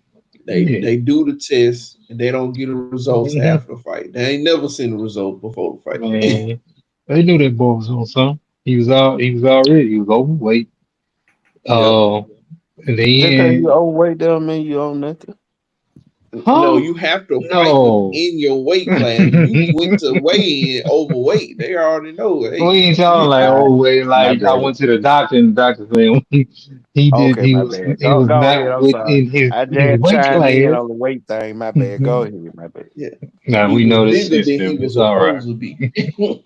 They do the test and they don't get the results after the fight. They ain't never seen the result before the fight. Man, they knew that boy was on something. He was overweight. Yeah. And Just because then you overweight don't mean you own nothing. No, you have to fight No. in your weight class. You went to weigh in overweight. They already know. Hey, We ain't talking like Alright, overweight. my Like I bad. went to the doctor and the doctor said he did. Okay, He my was bad. he was Go ahead. not I'm sorry. within his I his just weight chimed in class. on the weight thing. My bad. Go ahead. My bad. yeah, Now he we was know this bigger than he system. was It's all right. supposed to be.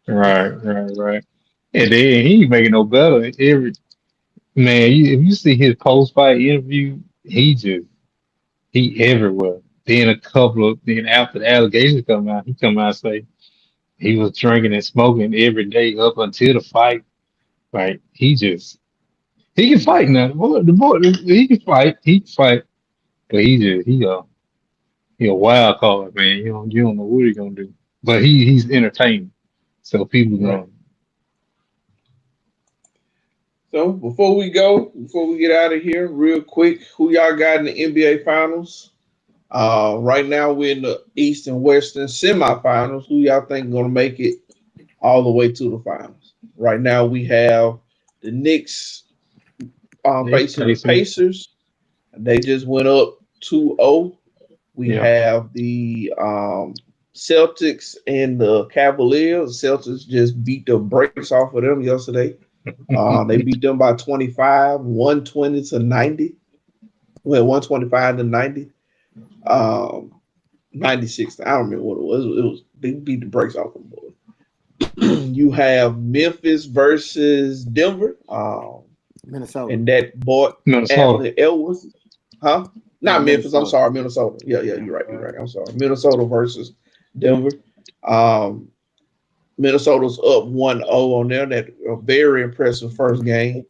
Right. And then he ain't making no better. Every man, if you see his post fight interview, he everywhere. Then after the allegations come out, he come out and say he was drinking and smoking every day up until the fight. Like he can fight now. The boy he can fight. He can fight, but he a wild card, man. You don't know what he's gonna do. But he's entertaining. So people Right. gonna So before we get out of here, real quick, who y'all got in the NBA Finals? Right now we're in the East and Western semifinals. Who y'all think gonna make it all the way to the finals? Right now we have the Knicks facing the Pacers. They just went up 2-0. We Yeah. have the Celtics and the Cavaliers. The Celtics just beat the brakes off of them yesterday. They beat them by 25, 120 to 90. Well, 125 to 90. 96. I don't remember what it was. It was they beat the brakes off them boys. You have Memphis versus Denver. Minnesota. And that boy Minnesota. Anthony Edwards. Huh? Not Yeah, Memphis. I'm Minnesota. sorry, Minnesota. Yeah, you're right. I'm sorry. Minnesota versus Denver. Minnesota's up 1-0 on there. That a very impressive first game.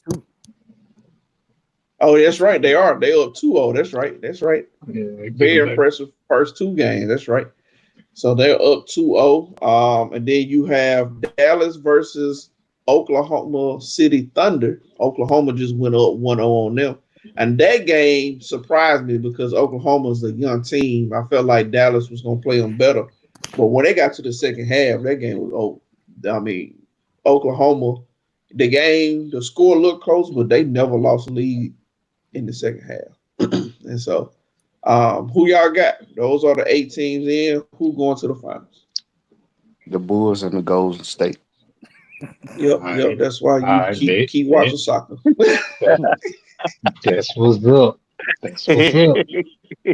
Oh, that's right. They are. They up 2-0. That's right. Yeah, Very impressive first two games. That's right. So they're up 2-0. And then you have Dallas versus Oklahoma City Thunder. Oklahoma just went up 1-0 on them. And that game surprised me because Oklahoma's a young team. I felt like Dallas was going to play them better. But when they got to the second half, that game was over. I mean, Oklahoma, the score looked close, but they never lost a lead in the second half. And so, who y'all got? Those are the 8 teams in. Who going to the finals? The Bulls and the Golden State. Yep. That's why you keep watching soccer. That's what's up.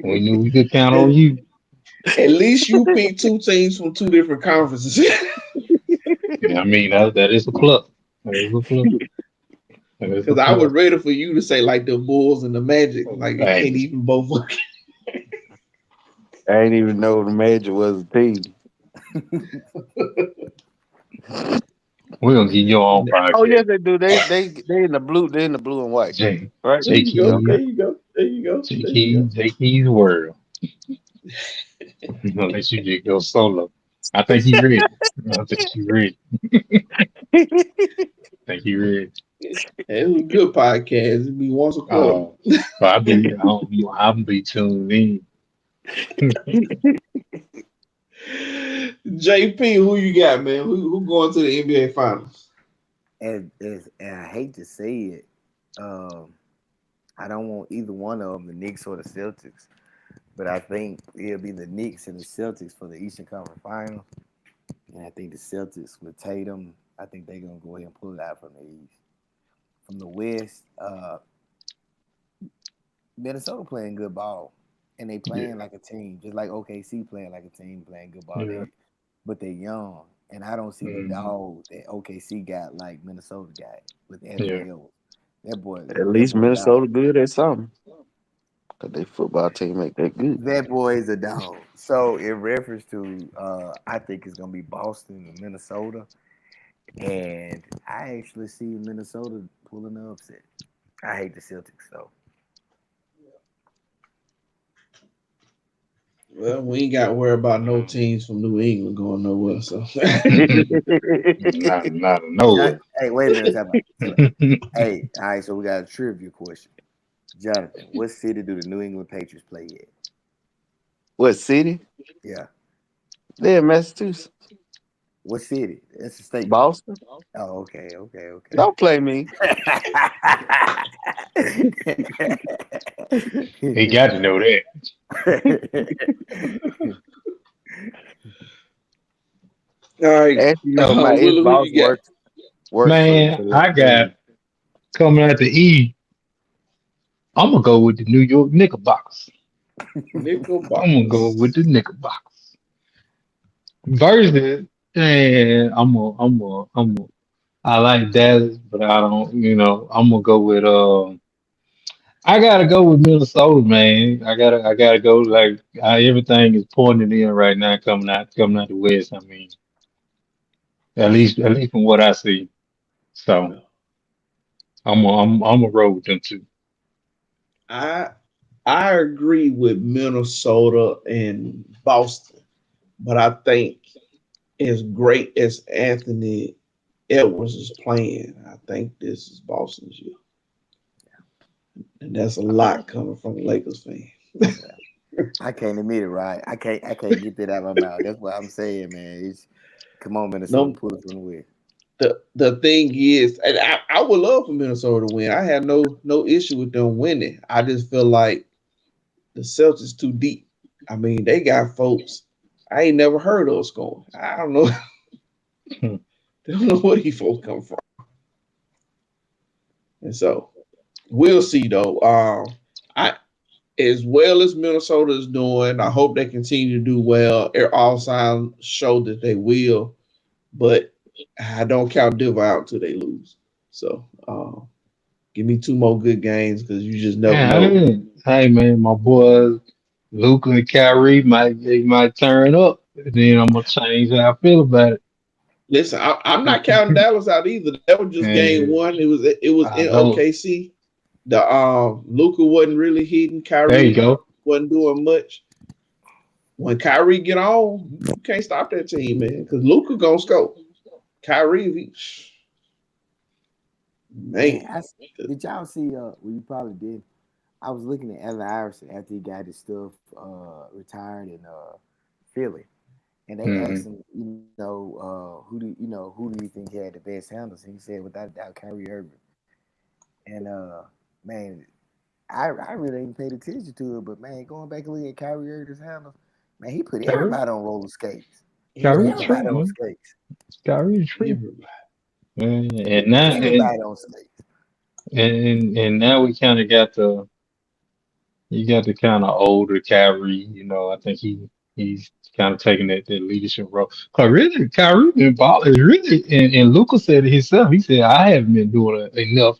We knew we could count on you. At least you picked 2 teams from 2 different conferences. I mean, that is a plus. Because I was ready for you to say like the Bulls and the Magic, like it can't even both work. I ain't even know the Magic was a team. We're gonna get your own podcast. Oh yes, they do. They in the blue. They in the blue and white. Right? There you go. J.Key's world. I'm gonna let you just go solo. I think he's ready. It was a good podcast. It'd be once a quarter. I'll be tuned in. JP, who you got, man? Who going to the NBA Finals? And I hate to say it, I don't want either one of them, the Knicks or the Celtics, but I think it'll be the Knicks and the Celtics for the Eastern Conference Final. And I think the Celtics with Tatum, I think they're gonna go ahead and pull it out from the East. From the West, Minnesota playing good ball, and they playing like a team, just like OKC playing like a team, playing good ball. Yeah. But they're young, and I don't see the dog that OKC got like Minnesota got with Anthony Edwards. That boy. At least Minnesota good at something. Cause they football team ain't that good. That boy is a dog. So in reference to, I think it's gonna be Boston and Minnesota, and I actually see Minnesota pulling the upset. I hate the Celtics though. Well, we ain't got to worry about no teams from New England going nowhere. So, not nowhere. Hey, wait a minute. Hey, all right. So we got a trivia question. Jonathan, what city do the New England Patriots play in? What city? Yeah. They're in Massachusetts. What city? That's the state. Boston. Oh, okay. Don't play me. He got to know that. All right, Actually, no, my ex Willie, who boss you got? works for Man, I got the coming out the E. I'm gonna go with the New York Knickerbockers. I'm gonna go with the Knickerbockers. Versus, and I like Dallas, but I don't. I'm gonna go with. I gotta go with Minnesota, man. I gotta go. Like everything is pointing in right now, coming out the West. I mean, at least from what I see. So I'm a roll with them too. I I agree with Minnesota and Boston, but I think as great as Anthony Edwards is playing, I think this is Boston's year, and that's a lot coming from a Lakers fan. I can't admit it, right? I can't get that out of my mouth. That's what I'm saying, man. Come on, Minnesota, No, pull us from the way. the thing is, and I would love for Minnesota to win. I have no issue with them winning. I just feel like the Celtics too deep. I mean, they got folks I ain't never heard of scoring. I don't know. They don't know where these folks come from. And so we'll see though. I as well as Minnesota is doing, I hope they continue to do well. All signs show that they will, but I don't count Denver out till they lose. So give me two more good games because you just never know. Hey man, my boys Luca and Kyrie might turn up. And then I'm gonna change how I feel about it. Listen, I'm not counting Dallas out either. That was just game And one. It was I in know. OKC. The Luca wasn't really hitting. There you Kyrie go. wasn't doing much. When Kyrie get on, you can't stop that team, man. Because Luca gonna score. Kyrie, Man, man, did y'all see? Well, you probably did. I was looking at Allen Iverson after he got his stuff retired in Philly, and they asked Hmm. him, who do you think had the best handles? And he said, without a doubt, Kyrie Irving. And man, I really ain't paid attention to it, but man, going back and looking at Kyrie Irving's handles, man, he put Kyrie, everybody on roller skates. He put Kyrie the everybody, everybody truth, on man. skates. Kyrie the truth. everybody. He And put now everybody on skates. and now we kind of got the kind of older Kyrie. I think he's kind of taking that leadership role. Cause really, Kyrie been balling really, and Luca said it himself. He said I haven't been doing enough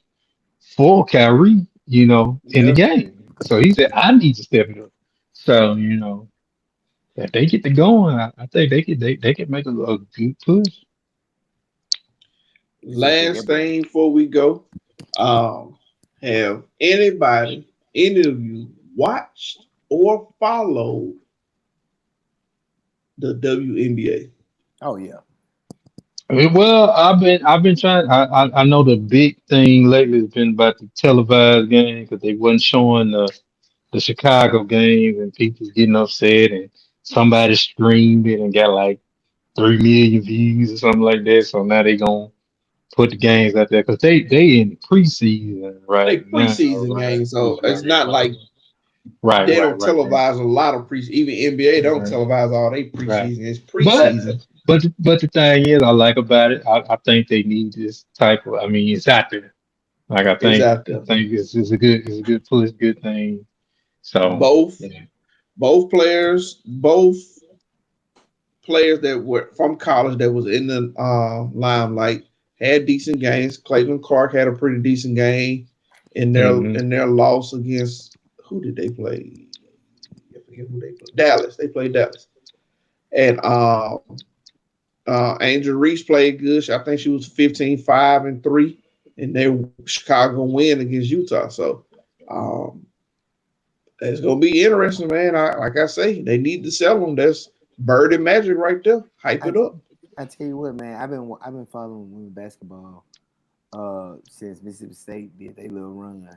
for Kyrie, in the Yeah. game. So he said I need to step it up. So if they get to going, I think they could make a good push. So I think Last everybody. thing before we go, have any of you watched or followed the WNBA? Oh yeah. Well, I've been trying. I know the big thing lately has been about the televised game because they wasn't showing the Chicago game and people getting upset and somebody streamed it and got like 3 million views or something like that. So now they gonna put the games out there because they in preseason They right now, preseason right? games, so it's not like Right, they right, don't right, right, televise a lot of preseason. Even NBA don't right. televise all they Right. preseason. It's But preseason. but the thing is, I like about it. I think they need this type of. I mean, it's out there. Like I It's think out I there. think it's a good push, good thing. So Both yeah. both players that were from college that was in the limelight had decent games. Clayton Clark had a pretty decent game in their Hmm. in their loss against who did they play? I forget who they played. Dallas. They played Dallas. And Angel Reese played good. I think she was 15-5-3, and they Chicago win against Utah. So um, it's gonna be interesting, man. Like I say, they need to sell them. That's Bird and Magic right there. Hype I, it up. I tell you what, man, I've been following women basketball since Mississippi State did their little run.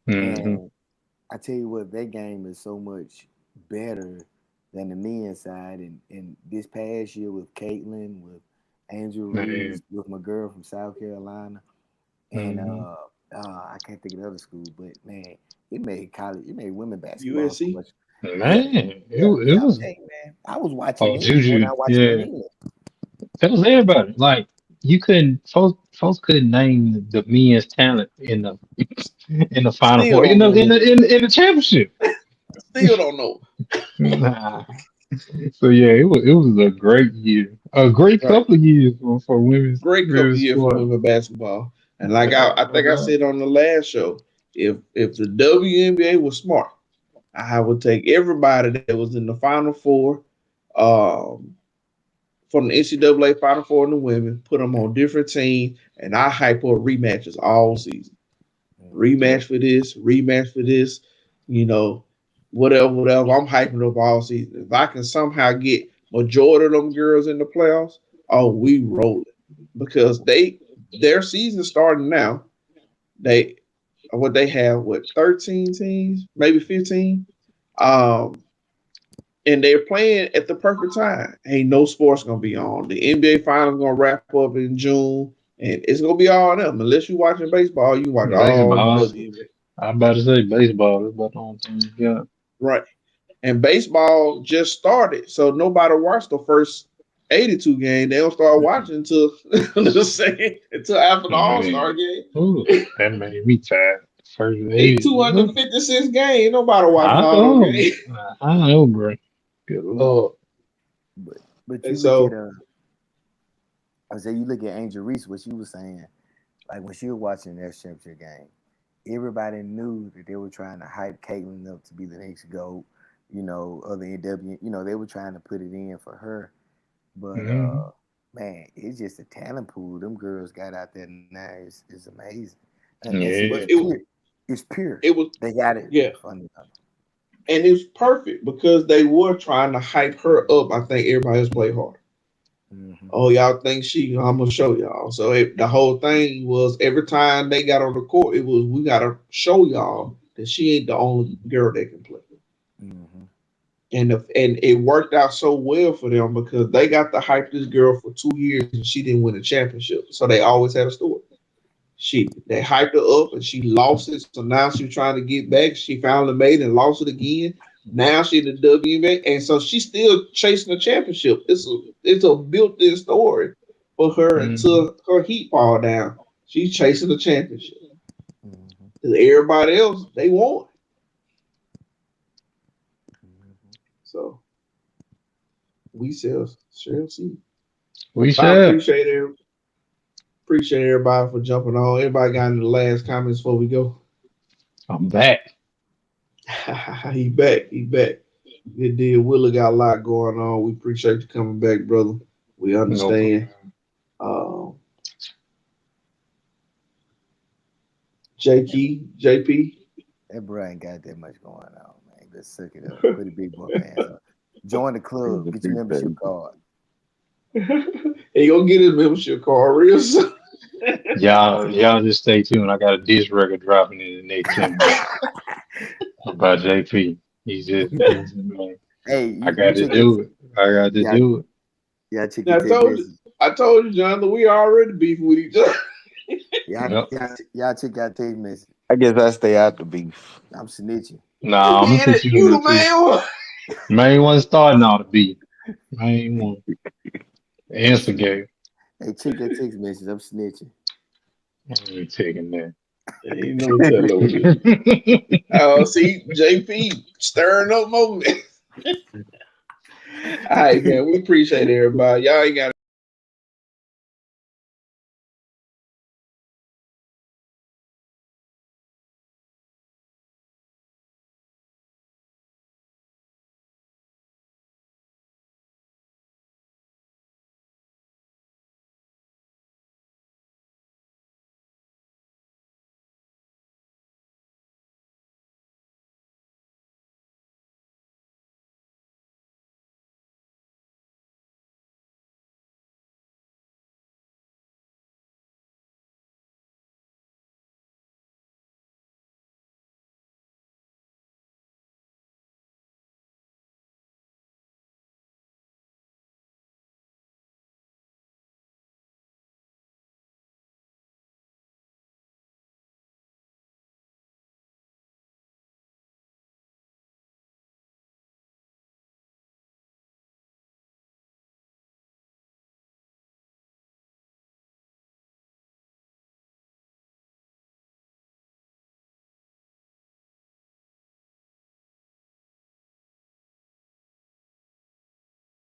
And I tell you what, that game is so much better than the men's side. And this past year with Caitlin, with Angel Reese, with my girl from South Carolina, and I can't think of the other school, but man, it made women basketball. USC? So much. Man, it was. Man, I was watching it Juju, when I watched England. That was everybody. Like you couldn't, folks couldn't name the men's talent in the Final Still Four. You know, don't know. in the championship. Still don't know. Nah. So yeah, it was a great year, a great couple of years for women's. Great couple women's years for sport. women basketball. And like I think I said on the last show, if the WNBA was smart, I would take everybody that was in the Final Four, from the NCAA Final Four and the women, put them on different teams, and I hype up rematches all season. Rematch for this, you know, whatever. I'm hyping up all season. If I can somehow get majority of them girls in the playoffs, we rolling. Because their season starting now. They have 13 teams, maybe 15. And they're playing at the perfect time. Ain't no sports gonna be on. The NBA finals gonna wrap up in June, and it's gonna be all them. Unless you watching baseball, you watch all the WNBA. I'm about to say baseball. That's about the only thing you got. Right. And baseball just started, so nobody watched the first 82 game. They don't start watching until until after the All-Star game. Ooh, that made me tired. First 256 games. Nobody watching all those games. I know, bro. Good Lord. But you look at you look at Angel Reese, what she was saying, like when she was watching that championship game, everybody knew that they were trying to hype Caitlin up to be the next GOAT, you know, other NW, you know, they were trying to put it in for her. But man, it's just a talent pool. Them girls got out there now is amazing. And it's pure. They got it. Yeah. And it's perfect because they were trying to hype her up. I think everybody else played hard. Mm-hmm. Oh, y'all think I'm going to show y'all. So the whole thing was every time they got on the court, it was, we got to show y'all that she ain't the only girl that can play. Mm-hmm. And it worked out so well for them because they got to hype this girl for 2 years and she didn't win a championship. So they always had a story. They hyped her up and she lost it. So now she's trying to get back. She finally made it and lost it again. Now she's in the WNBA. And so she's still chasing the championship. It's a built-in story for her until her heat fall down. She's chasing the championship. Mm-hmm. Everybody else, they won. Mm-hmm. So we shall see. We shall. Appreciate everybody for jumping on. Everybody got any last comments before we go? I'm back. He back. Good deal. Willa got a lot going on. We appreciate you coming back, brother. We understand. JP. That bro ain't got that much going on, man. Let's suck it up. Put a big boy pants on. Join the club. Get your membership card. He gonna get his membership card real soon. Y'all just stay tuned. I got a diss record dropping in the next 10 minutes about JP. He's just man. Hey, I got to do it. Yeah, I told you, John, we already beef with each other. Y'all check out text message. I guess I stay out the beef. I'm snitching. Nah, I'm gonna put you in the main one starting all the beef. Main one. Answer game. Hey, check that text message. I'm snitching. I ain't taking that. Ain't no telling. Oh, see, JP stirring up moments. All right, man. We appreciate everybody. Y'all ain't got